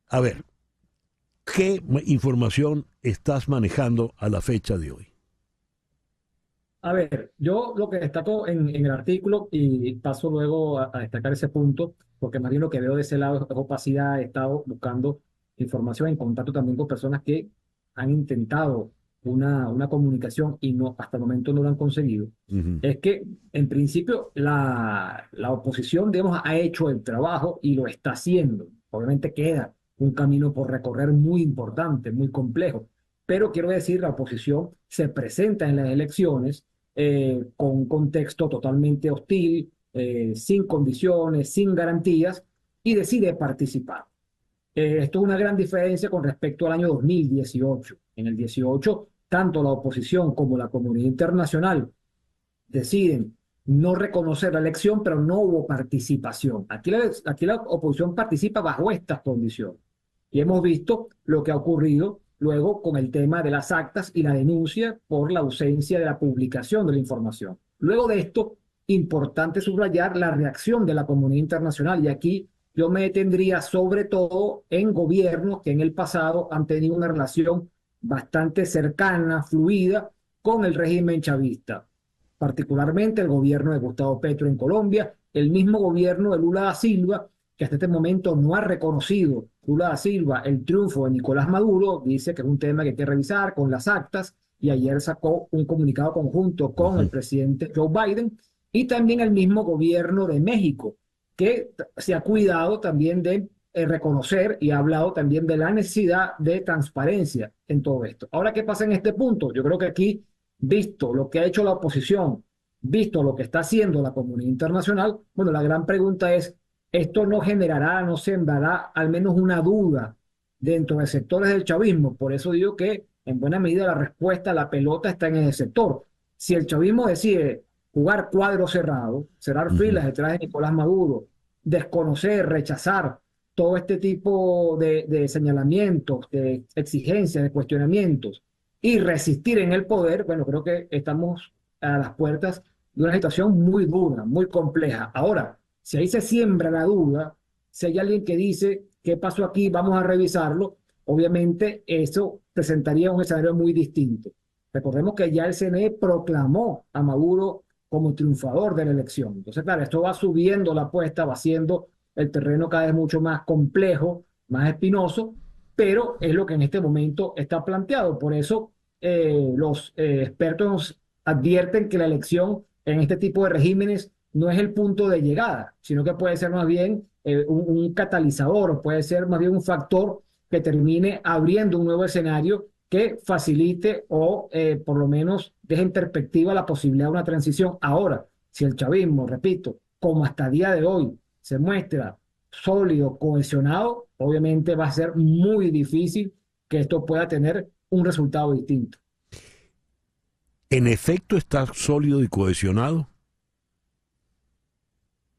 A ver, ¿qué información estás manejando a la fecha de hoy? A ver, yo lo que destaco en el artículo, y paso luego a destacar ese punto, porque más bien lo que veo de ese lado es opacidad. He estado buscando información en contacto también con personas que han intentado una comunicación y no, hasta el momento no lo han conseguido. Es que, en principio, la oposición, digamos, ha hecho el trabajo y lo está haciendo. Obviamente queda un camino por recorrer muy importante, muy complejo. Pero quiero decir, la oposición se presenta en las elecciones con un contexto totalmente hostil, sin condiciones, sin garantías, y decide participar. Esto es una gran diferencia con respecto al año 2018. En el 18, tanto la oposición como la comunidad internacional deciden no reconocer la elección, pero no hubo participación. Aquí la oposición participa bajo estas condiciones. Y hemos visto lo que ha ocurrido luego con el tema de las actas y la denuncia por la ausencia de la publicación de la información. Luego de esto, importante subrayar la reacción de la comunidad internacional, y aquí yo me detendría sobre todo en gobiernos que en el pasado han tenido una relación bastante cercana, fluida, con el régimen chavista, particularmente el gobierno de Gustavo Petro en Colombia, el mismo gobierno de Lula da Silva, que hasta este momento no ha reconocido Lula da Silva el triunfo de Nicolás Maduro. Dice que es un tema que hay que revisar con las actas, y ayer sacó un comunicado conjunto con el presidente Joe Biden, y también el mismo gobierno de México, que se ha cuidado también de reconocer y ha hablado también de la necesidad de transparencia en todo esto. Ahora, ¿qué pasa en este punto? Yo creo que aquí, visto lo que ha hecho la oposición, visto lo que está haciendo la comunidad internacional, bueno, la gran pregunta es, ¿esto no generará, no sembrará al menos una duda dentro de sectores del chavismo? Por eso digo que en buena medida la respuesta, la pelota está en ese sector. Si el chavismo decide jugar cuadro cerrado, cerrar filas detrás de Nicolás Maduro, desconocer, rechazar todo este tipo de señalamientos, de exigencias, de cuestionamientos, y resistir en el poder, bueno, creo que estamos a las puertas de una situación muy dura, muy compleja. Ahora, si ahí se siembra la duda, si hay alguien que dice, ¿qué pasó aquí? Vamos a revisarlo. Obviamente eso presentaría un escenario muy distinto. Recordemos que ya el CNE proclamó a Maduro como triunfador de la elección. Entonces, claro, esto va subiendo la apuesta, va haciendo el terreno cada vez mucho más complejo, más espinoso, pero es lo que en este momento está planteado. Por eso los expertos nos advierten que la elección en este tipo de regímenes no es el punto de llegada, sino que puede ser más bien un catalizador, puede ser más bien un factor que termine abriendo un nuevo escenario que facilite o por lo menos deje en perspectiva la posibilidad de una transición. Ahora, si el chavismo, repito, como hasta el día de hoy se muestra sólido, cohesionado, obviamente va a ser muy difícil que esto pueda tener un resultado distinto. ¿En efecto está sólido y cohesionado?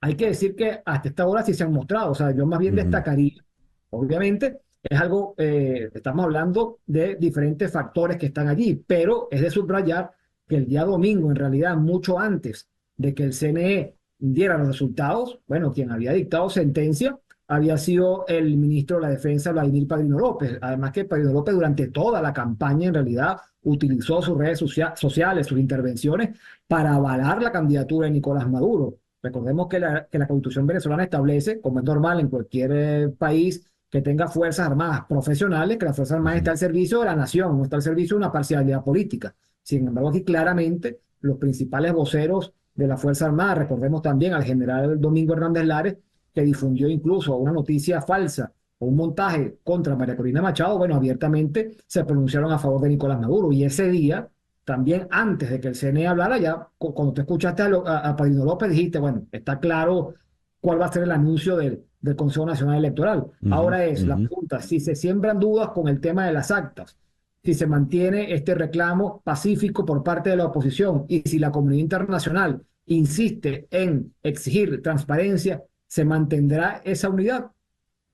Hay que decir que hasta esta hora sí se han mostrado. O sea, yo más bien destacaría, obviamente, es algo, estamos hablando de diferentes factores que están allí, pero es de subrayar que el día domingo, en realidad, mucho antes de que el CNE diera los resultados, bueno, quien había dictado sentencia había sido el ministro de la Defensa, Vladimir Padrino López. Además que Padrino López durante toda la campaña en realidad utilizó sus redes sociales, sus intervenciones para avalar la candidatura de Nicolás Maduro. Recordemos que la Constitución venezolana establece, como es normal en cualquier país que tenga fuerzas armadas profesionales, que la fuerza armada está al servicio de la nación, no está al servicio de una parcialidad política. Sin embargo, aquí claramente los principales voceros de la Fuerza Armada, recordemos también al general Domingo Hernández Lares, que difundió incluso una noticia falsa o un montaje contra María Corina Machado, bueno, abiertamente se pronunciaron a favor de Nicolás Maduro. Y ese día, también antes de que el CNE hablara, ya cuando te escuchaste a Padrino López, dijiste, bueno, está claro cuál va a ser el anuncio del Consejo Nacional Electoral. Ahora es la pregunta, si se siembran dudas con el tema de las actas, si se mantiene este reclamo pacífico por parte de la oposición y si la comunidad internacional insiste en exigir transparencia, ¿se mantendrá esa unidad? O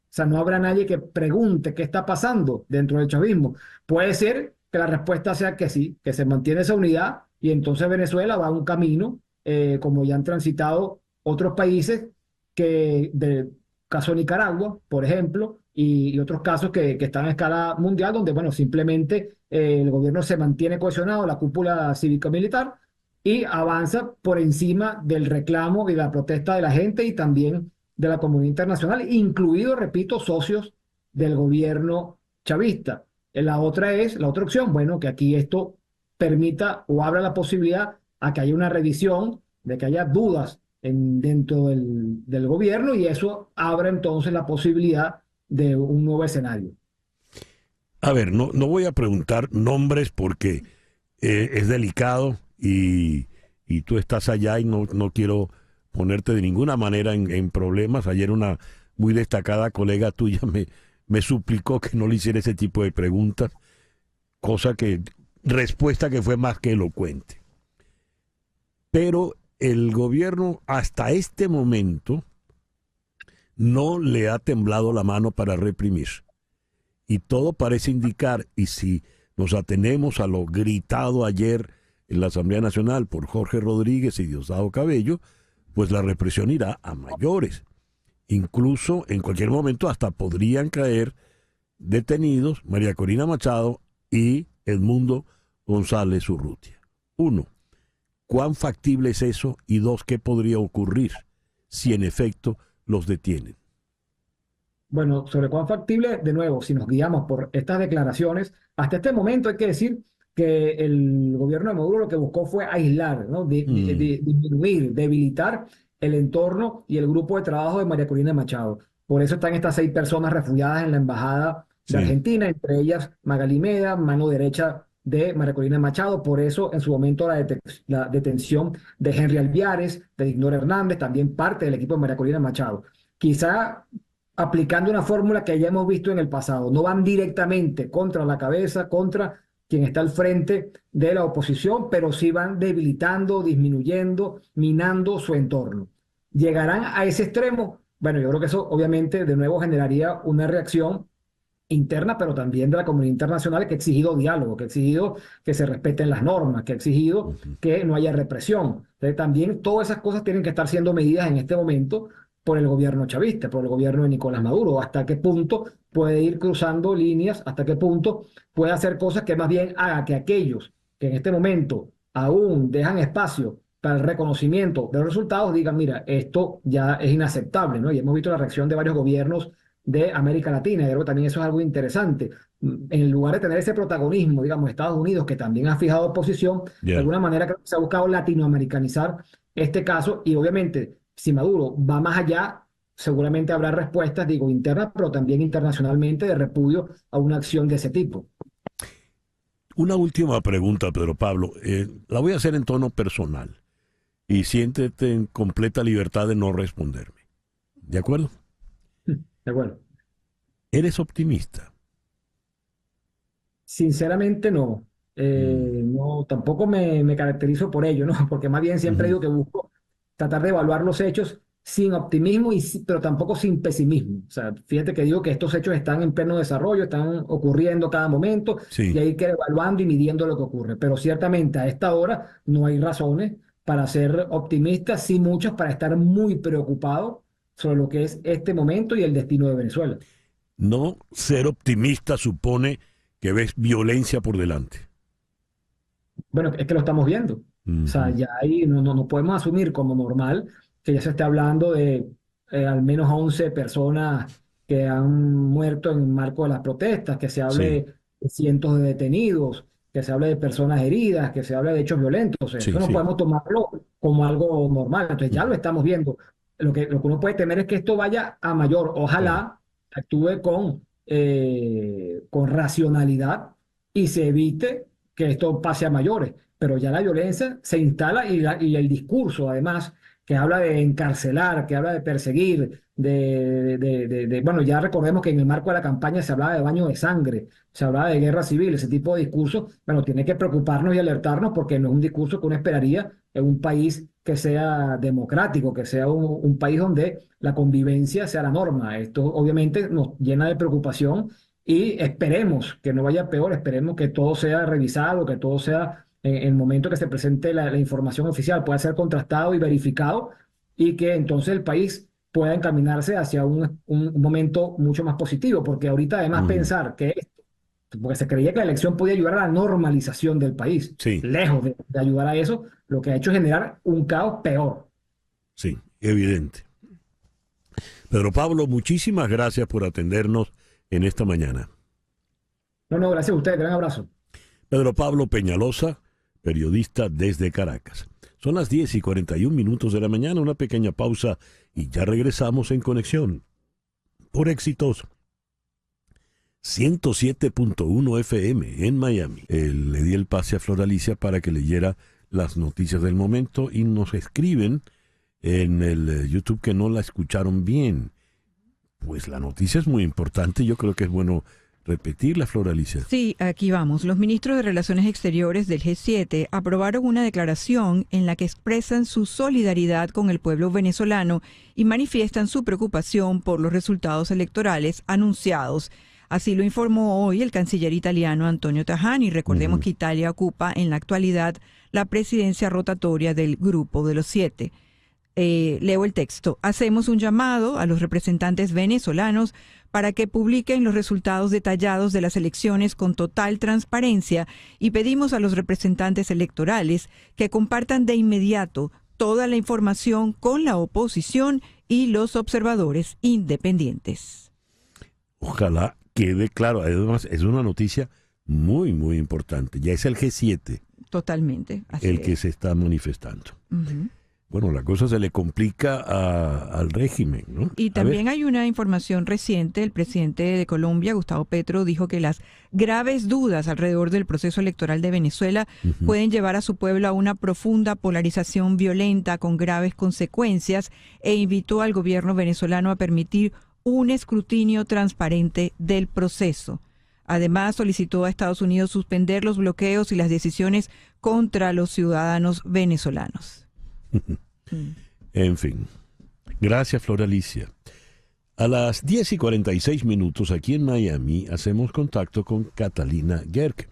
sea, no habrá nadie que pregunte qué está pasando dentro del chavismo. Puede ser que la respuesta sea que sí, que se mantiene esa unidad y entonces Venezuela va a un camino, como ya han transitado otros países, del caso de Nicaragua, por ejemplo, y otros casos que están a escala mundial, donde, bueno, simplemente el gobierno se mantiene cohesionado, la cúpula cívico-militar, y avanza por encima del reclamo y la protesta de la gente y también de la comunidad internacional, incluidos, repito, socios del gobierno chavista. La otra opción, bueno, que aquí esto permita o abra la posibilidad a que haya una revisión, de que haya dudas dentro del gobierno, y eso abre entonces la posibilidad de un nuevo escenario. A ver, no voy a preguntar nombres porque es delicado y tú estás allá y no quiero ponerte de ninguna manera en problemas. Ayer una muy destacada colega tuya me suplicó que no le hiciera ese tipo de preguntas, respuesta que fue más que elocuente. Pero el gobierno hasta este momento no le ha temblado la mano para reprimir. Y todo parece indicar, y si nos atenemos a lo gritado ayer en la Asamblea Nacional por Jorge Rodríguez y Diosdado Cabello, pues la represión irá a mayores. Incluso en cualquier momento hasta podrían caer detenidos María Corina Machado y Edmundo González Urrutia. 1. ¿Cuán factible es eso? Y 2, ¿qué podría ocurrir si en efecto los detienen? Bueno, sobre cuán factible, de nuevo, si nos guiamos por estas declaraciones, hasta este momento hay que decir que el gobierno de Maduro lo que buscó fue aislar, ¿no? Disminuir, debilitar el entorno y el grupo de trabajo de María Corina Machado. Por eso están estas 6 personas refugiadas en la embajada de Argentina, entre ellas Magali Meda, mano derecha de María Corina Machado. Por eso en su momento la detención de Henry Alviares, de Ignor Hernández, también parte del equipo de María Corina Machado. Quizá aplicando una fórmula que ya hemos visto en el pasado, no van directamente contra la cabeza, contra quien está al frente de la oposición, pero sí van debilitando, disminuyendo, minando su entorno. ¿Llegarán a ese extremo? Bueno, yo creo que eso obviamente de nuevo generaría una reacción interna, pero también de la comunidad internacional, que ha exigido diálogo, que ha exigido que se respeten las normas, que ha exigido que no haya represión. Entonces, también todas esas cosas tienen que estar siendo medidas en este momento por el gobierno chavista, por el gobierno de Nicolás Maduro. ¿Hasta qué punto puede ir cruzando líneas? ¿Hasta qué punto puede hacer cosas que más bien haga que aquellos que en este momento aún dejan espacio para el reconocimiento de los resultados digan, mira, esto ya es inaceptable, ¿no? Y hemos visto la reacción de varios gobiernos de América Latina, y creo que también eso es algo interesante. En lugar de tener ese protagonismo, digamos, Estados Unidos, que también ha fijado posición, de alguna manera creo que se ha buscado latinoamericanizar este caso, y obviamente si Maduro va más allá, seguramente habrá respuestas, digo, internas, pero también internacionalmente, de repudio a una acción de ese tipo. Una última pregunta, Pedro Pablo. La voy a hacer en tono personal y siéntete en completa libertad de no responderme. ¿De acuerdo? De acuerdo. ¿Eres optimista? Sinceramente no. No, tampoco me caracterizo por ello, ¿no? Porque más bien siempre digo que busco tratar de evaluar los hechos sin optimismo, pero tampoco sin pesimismo. O sea, fíjate que digo que estos hechos están en pleno desarrollo, están ocurriendo cada momento, y hay que ir evaluando y midiendo lo que ocurre. Pero ciertamente a esta hora no hay razones para ser optimistas, sí muchas para estar muy preocupados sobre lo que es este momento y el destino de Venezuela. No ser optimista supone que ves violencia por delante. Bueno, es que lo estamos viendo. O sea, ya ahí no podemos asumir como normal que ya se esté hablando de al menos 11 personas que han muerto en el marco de las protestas, que se hable de cientos de detenidos, que se hable de personas heridas, que se hable de hechos violentos. Eso no podemos tomarlo como algo normal. Entonces ya lo estamos viendo. Lo que uno puede temer es que esto vaya a mayor. Ojalá actúe con racionalidad y se evite que esto pase a mayores. Pero ya la violencia se instala y el discurso, además, que habla de encarcelar, que habla de perseguir, bueno, ya recordemos que en el marco de la campaña se hablaba de baño de sangre, se hablaba de guerra civil, ese tipo de discurso, bueno, tiene que preocuparnos y alertarnos porque no es un discurso que uno esperaría en un país que sea democrático, que sea un país donde la convivencia sea la norma. Esto obviamente nos llena de preocupación y esperemos que no vaya peor, esperemos que todo sea revisado, que todo sea en el momento que se presente la información oficial pueda ser contrastado y verificado y que entonces el país pueda encaminarse hacia un momento mucho más positivo, porque ahorita además pensar que esto, porque se creía que la elección podía ayudar a la normalización del país, lejos de ayudar a eso, lo que ha hecho es generar un caos peor. Sí, evidente. Pedro Pablo, muchísimas gracias por atendernos en esta mañana. No, gracias a usted, gran abrazo. Pedro Pablo Peñalosa, periodista desde Caracas. Son las 10:41 de la mañana, una pequeña pausa y ya regresamos en Conexión. Por Éxitos 107.1 FM en Miami. Le di el pase a Flor Alicia para que leyera las noticias del momento y nos escriben en el YouTube que no la escucharon bien. Pues la noticia es muy importante, yo creo que es bueno repetirla, Flor Alicia. Sí, aquí vamos. Los ministros de Relaciones Exteriores del G7 aprobaron una declaración en la que expresan su solidaridad con el pueblo venezolano y manifiestan su preocupación por los resultados electorales anunciados. Así lo informó hoy el canciller italiano Antonio Tajani. Recordemos que Italia ocupa en la actualidad la presidencia rotatoria del Grupo de los Siete. Leo el texto. Hacemos un llamado a los representantes venezolanos para que publiquen los resultados detallados de las elecciones con total transparencia y pedimos a los representantes electorales que compartan de inmediato toda la información con la oposición y los observadores independientes. Ojalá quede claro. Además, es una noticia muy, muy importante. Ya es el G7. Totalmente. Así el que se está manifestando. Bueno, la cosa se le complica al régimen, ¿no? Y también hay una información reciente. El presidente de Colombia, Gustavo Petro, dijo que las graves dudas alrededor del proceso electoral de Venezuela pueden llevar a su pueblo a una profunda polarización violenta con graves consecuencias e invitó al gobierno venezolano a permitir un escrutinio transparente del proceso. Además, solicitó a Estados Unidos suspender los bloqueos y las decisiones contra los ciudadanos venezolanos. En fin, gracias Flor Alicia. A las 10:46 aquí en Miami hacemos contacto con Catalina Gerke.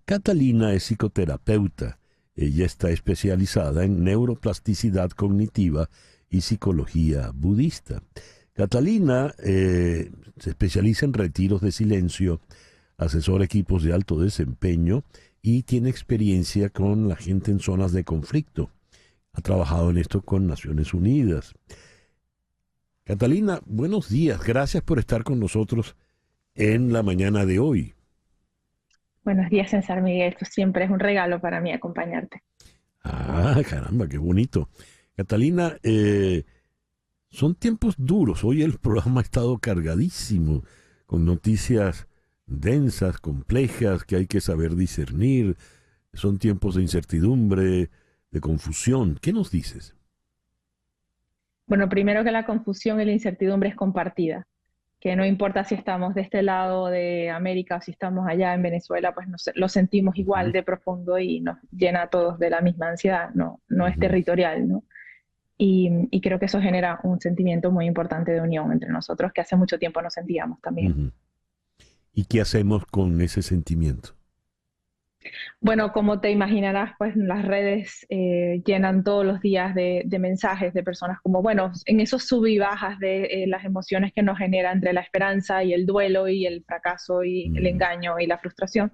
Catalina es psicoterapeuta. Ella está especializada en neuroplasticidad cognitiva y psicología budista. Catalina se especializa en retiros de silencio, asesora equipos de alto desempeño y tiene experiencia con la gente en zonas de conflicto. Ha trabajado en esto con Naciones Unidas. Catalina, buenos días. Gracias por estar con nosotros en la mañana de hoy. Buenos días, César Miguel. Esto siempre es un regalo para mí acompañarte. Ah, caramba, qué bonito. Catalina, son tiempos duros. Hoy el programa ha estado cargadísimo con noticias densas, complejas, que hay que saber discernir. Son tiempos de incertidumbre, de confusión. ¿Qué nos dices? Bueno, primero que la confusión y la incertidumbre es compartida, que no importa si estamos de este lado de América o si estamos allá en Venezuela, pues lo sentimos igual de profundo y nos llena a todos de la misma ansiedad, no es territorial, ¿no? Y creo que eso genera un sentimiento muy importante de unión entre nosotros que hace mucho tiempo no sentíamos también. ¿Y qué hacemos con ese sentimiento? Bueno, como te imaginarás, pues las redes llenan todos los días de mensajes de personas como, bueno, en esos sub y bajas de las emociones que nos genera entre la esperanza y el duelo y el fracaso y el engaño y la frustración.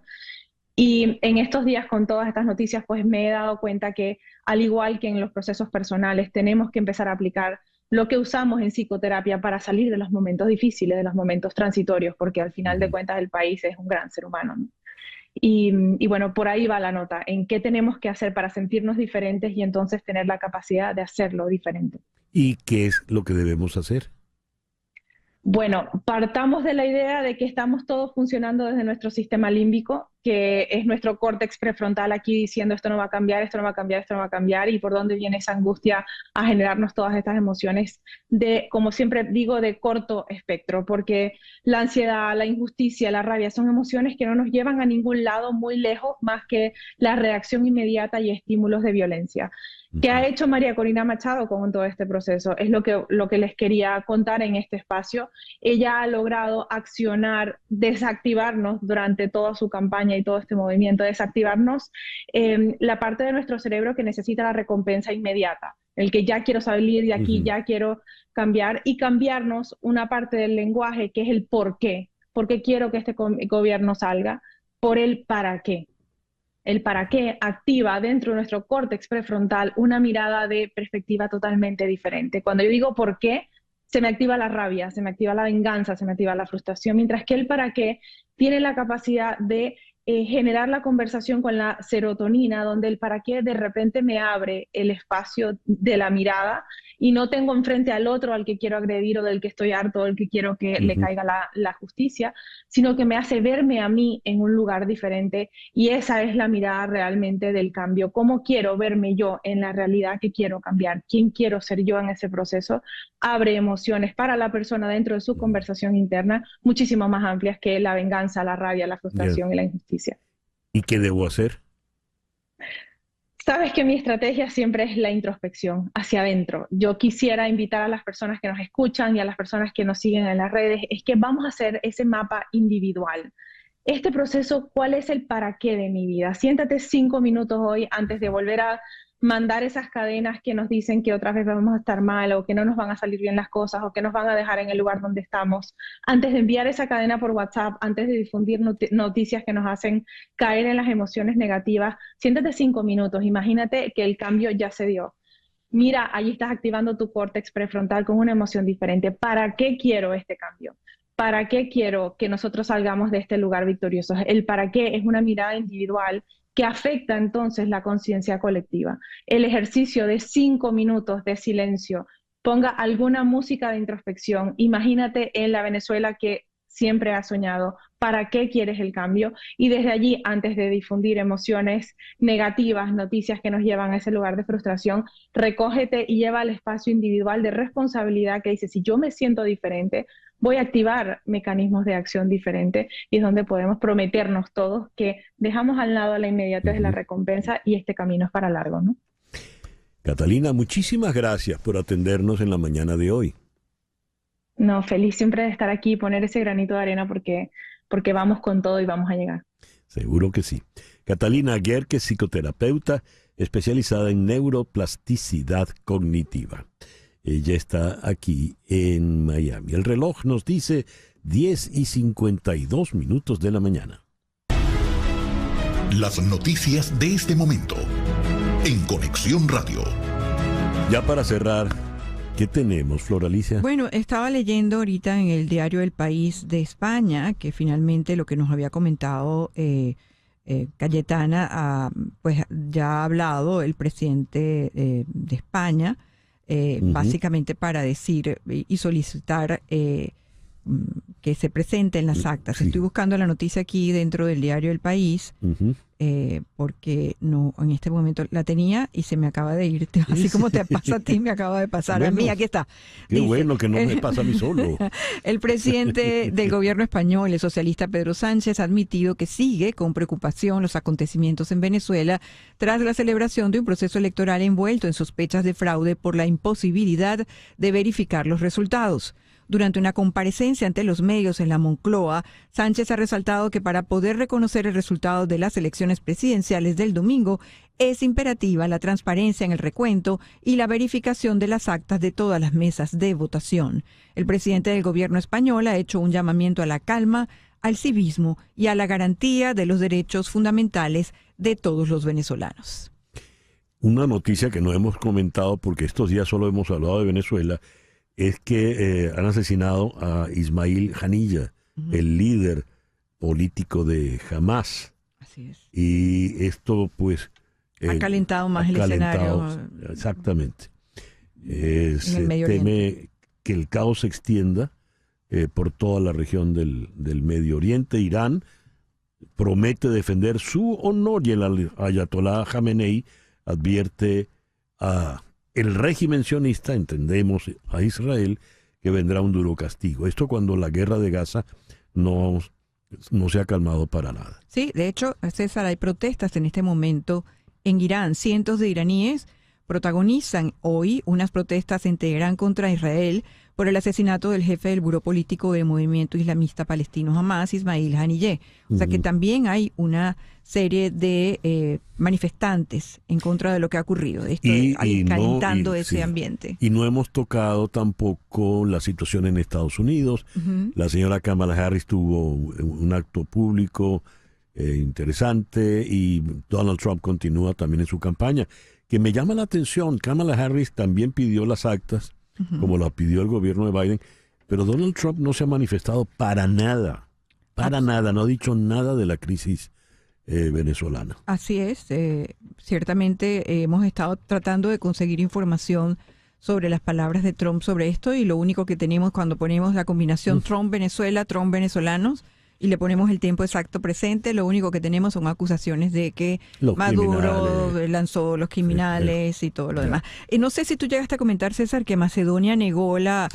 Y en estos días con todas estas noticias, pues me he dado cuenta que al igual que en los procesos personales, tenemos que empezar a aplicar lo que usamos en psicoterapia para salir de los momentos difíciles, de los momentos transitorios, porque al final de cuentas el país es un gran ser humano, ¿no? Y bueno, por ahí va la nota, en qué tenemos que hacer para sentirnos diferentes y entonces tener la capacidad de hacerlo diferente. ¿Y qué es lo que debemos hacer? Bueno, partamos de la idea de que estamos todos funcionando desde nuestro sistema límbico, que es nuestro córtex prefrontal aquí diciendo esto no va a cambiar, esto no va a cambiar, esto no va a cambiar, y por dónde viene esa angustia a generarnos todas estas emociones de, como siempre digo, de corto espectro, porque la ansiedad, la injusticia, la rabia son emociones que no nos llevan a ningún lado muy lejos más que la reacción inmediata y estímulos de violencia. ¿Qué ha hecho María Corina Machado con todo este proceso? Es lo que les quería contar en este espacio. Ella ha logrado accionar, desactivarnos durante toda su campaña y todo este movimiento, desactivarnos la parte de nuestro cerebro que necesita la recompensa inmediata, el que ya quiero salir de aquí, ya quiero cambiar, y cambiarnos una parte del lenguaje que es el por qué quiero que este gobierno salga, por el para qué. El para qué activa dentro de nuestro córtex prefrontal una mirada de perspectiva totalmente diferente. Cuando yo digo por qué, se me activa la rabia, se me activa la venganza, se me activa la frustración, mientras que el para qué tiene la capacidad de generar la conversación con la serotonina, donde el para qué de repente me abre el espacio de la mirada y no tengo enfrente al otro al que quiero agredir o del que estoy harto o del que quiero que le caiga la justicia, sino que me hace verme a mí en un lugar diferente, y esa es la mirada realmente del cambio. ¿Cómo quiero verme yo en la realidad que quiero cambiar? ¿Quién quiero ser yo en ese proceso? Abre emociones para la persona dentro de su conversación interna muchísimo más amplias que la venganza, la rabia, la frustración y la injusticia. ¿Y qué debo hacer? Sabes que mi estrategia siempre es la introspección hacia adentro. Yo quisiera invitar a las personas que nos escuchan y a las personas que nos siguen en las redes, es que vamos a hacer ese mapa individual. Este proceso, ¿cuál es el para qué de mi vida? Siéntate 5 minutos hoy antes de volver a mandar esas cadenas que nos dicen que otra vez vamos a estar mal o que no nos van a salir bien las cosas o que nos van a dejar en el lugar donde estamos. Antes de enviar esa cadena por WhatsApp, antes de difundir noticias que nos hacen caer en las emociones negativas, siéntate 5 minutos, imagínate que el cambio ya se dio. Mira, ahí estás activando tu córtex prefrontal con una emoción diferente. ¿Para qué quiero este cambio? ¿Para qué quiero que nosotros salgamos de este lugar victoriosos? El para qué es una mirada individual que afecta entonces la conciencia colectiva. El ejercicio de 5 minutos de silencio, ponga alguna música de introspección, imagínate en la Venezuela que siempre has soñado, ¿para qué quieres el cambio? Y desde allí, antes de difundir emociones negativas, noticias que nos llevan a ese lugar de frustración, recógete y lleva al espacio individual de responsabilidad que dice, si yo me siento diferente, voy a activar mecanismos de acción diferentes, y es donde podemos prometernos todos que dejamos al lado la inmediatez de la recompensa y este camino es para largo, ¿no? Catalina, muchísimas gracias por atendernos en la mañana de hoy. No, feliz siempre de estar aquí y poner ese granito de arena porque vamos con todo y vamos a llegar. Seguro que sí. Catalina Guerque, psicoterapeuta especializada en neuroplasticidad cognitiva. Ella está aquí en Miami. El reloj nos dice 10:52 de la mañana. Las noticias de este momento en Conexión Radio. Ya para cerrar, ¿qué tenemos, Flor Alicia? Bueno, estaba leyendo ahorita en el diario El País de España que finalmente lo que nos había comentado Cayetana, pues ya ha hablado el presidente de España, básicamente para decir y solicitar que se presenten las actas. Sí. Estoy buscando la noticia aquí dentro del diario El País, porque no en este momento la tenía y se me acaba de ir. Así como te pasa a ti, me acaba de pasar a mí. Aquí está. Qué dice, bueno que no me pasa a mí solo. El presidente del gobierno español, el socialista Pedro Sánchez, ha admitido que sigue con preocupación los acontecimientos en Venezuela tras la celebración de un proceso electoral envuelto en sospechas de fraude por la imposibilidad de verificar los resultados. Durante una comparecencia ante los medios en la Moncloa, Sánchez ha resaltado que para poder reconocer el resultado de las elecciones presidenciales del domingo, es imperativa la transparencia en el recuento y la verificación de las actas de todas las mesas de votación. El presidente del gobierno español ha hecho un llamamiento a la calma, al civismo y a la garantía de los derechos fundamentales de todos los venezolanos. Una noticia que no hemos comentado porque estos días solo hemos hablado de Venezuela es que han asesinado a Ismail Haniyeh, el líder político de Hamas. Así es. Y esto pues ha calentado más el escenario. Exactamente. Se teme que el caos se extienda por toda la región del Medio Oriente. Irán promete defender su honor y el ayatolá Jamenei advierte a el régimen sionista, entendemos a Israel, que vendrá un duro castigo. Esto cuando la guerra de Gaza no se ha calmado para nada. Sí, de hecho, César, hay protestas en este momento en Irán. Cientos de iraníes protagonizan hoy unas protestas en Teherán contra Israel por el asesinato del jefe del Buró Político del Movimiento Islamista Palestino Hamas, Ismail Haniyeh. O sea que también hay una serie de manifestantes en contra de lo que ha ocurrido, esto calentando ese ambiente. Y no hemos tocado tampoco la situación en Estados Unidos. La señora Kamala Harris tuvo un acto público interesante y Donald Trump continúa también en su campaña. Que me llama la atención, Kamala Harris también pidió las actas, como la pidió el gobierno de Biden, pero Donald Trump no se ha manifestado para nada, no ha dicho nada de la crisis venezolana. Así es, ciertamente hemos estado tratando de conseguir información sobre las palabras de Trump sobre esto y lo único que tenemos cuando ponemos la combinación Trump-Venezuela, Trump-venezolanos, y le ponemos el tiempo exacto presente, lo único que tenemos son acusaciones de que Maduro lanzó los criminales y todo lo demás. No sé si tú llegaste a comentar, César, que Macedonia negó la...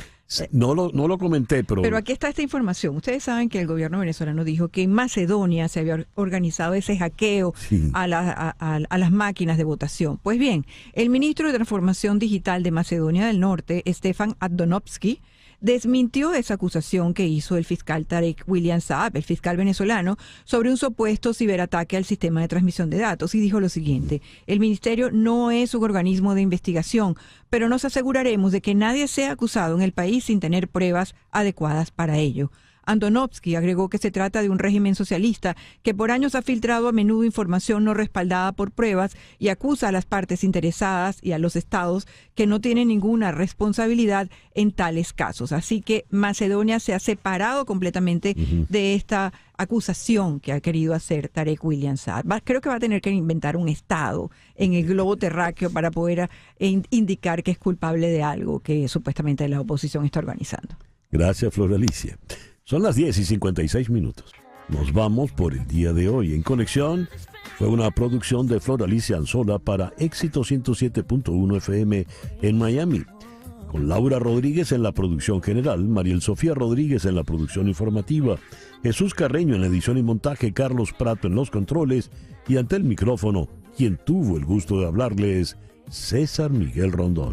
No lo comenté, pero... Pero aquí está esta información. Ustedes saben que el gobierno venezolano dijo que en Macedonia se había organizado ese hackeo a las máquinas de votación. Pues bien, el ministro de Transformación Digital de Macedonia del Norte, Stefan Adonovsky, desmintió esa acusación que hizo el fiscal Tarek William Saab, el fiscal venezolano, sobre un supuesto ciberataque al sistema de transmisión de datos y dijo lo siguiente: el ministerio no es un organismo de investigación, pero nos aseguraremos de que nadie sea acusado en el país sin tener pruebas adecuadas para ello. Andonovsky agregó que se trata de un régimen socialista que por años ha filtrado a menudo información no respaldada por pruebas y acusa a las partes interesadas y a los estados que no tienen ninguna responsabilidad en tales casos. Así que Macedonia se ha separado completamente de esta acusación que ha querido hacer Tarek William Saab. Creo que va a tener que inventar un estado en el globo terráqueo para poder indicar que es culpable de algo que supuestamente la oposición está organizando. Gracias, Flor Alicia. Son las 10:56. Nos vamos por el día de hoy. En Conexión fue una producción de Flor Alicia Anzola para Éxito 107.1 FM en Miami. Con Laura Rodríguez en la producción general, Mariel Sofía Rodríguez en la producción informativa, Jesús Carreño en la edición y montaje, Carlos Prato en los controles y ante el micrófono, quien tuvo el gusto de hablarles, César Miguel Rondón.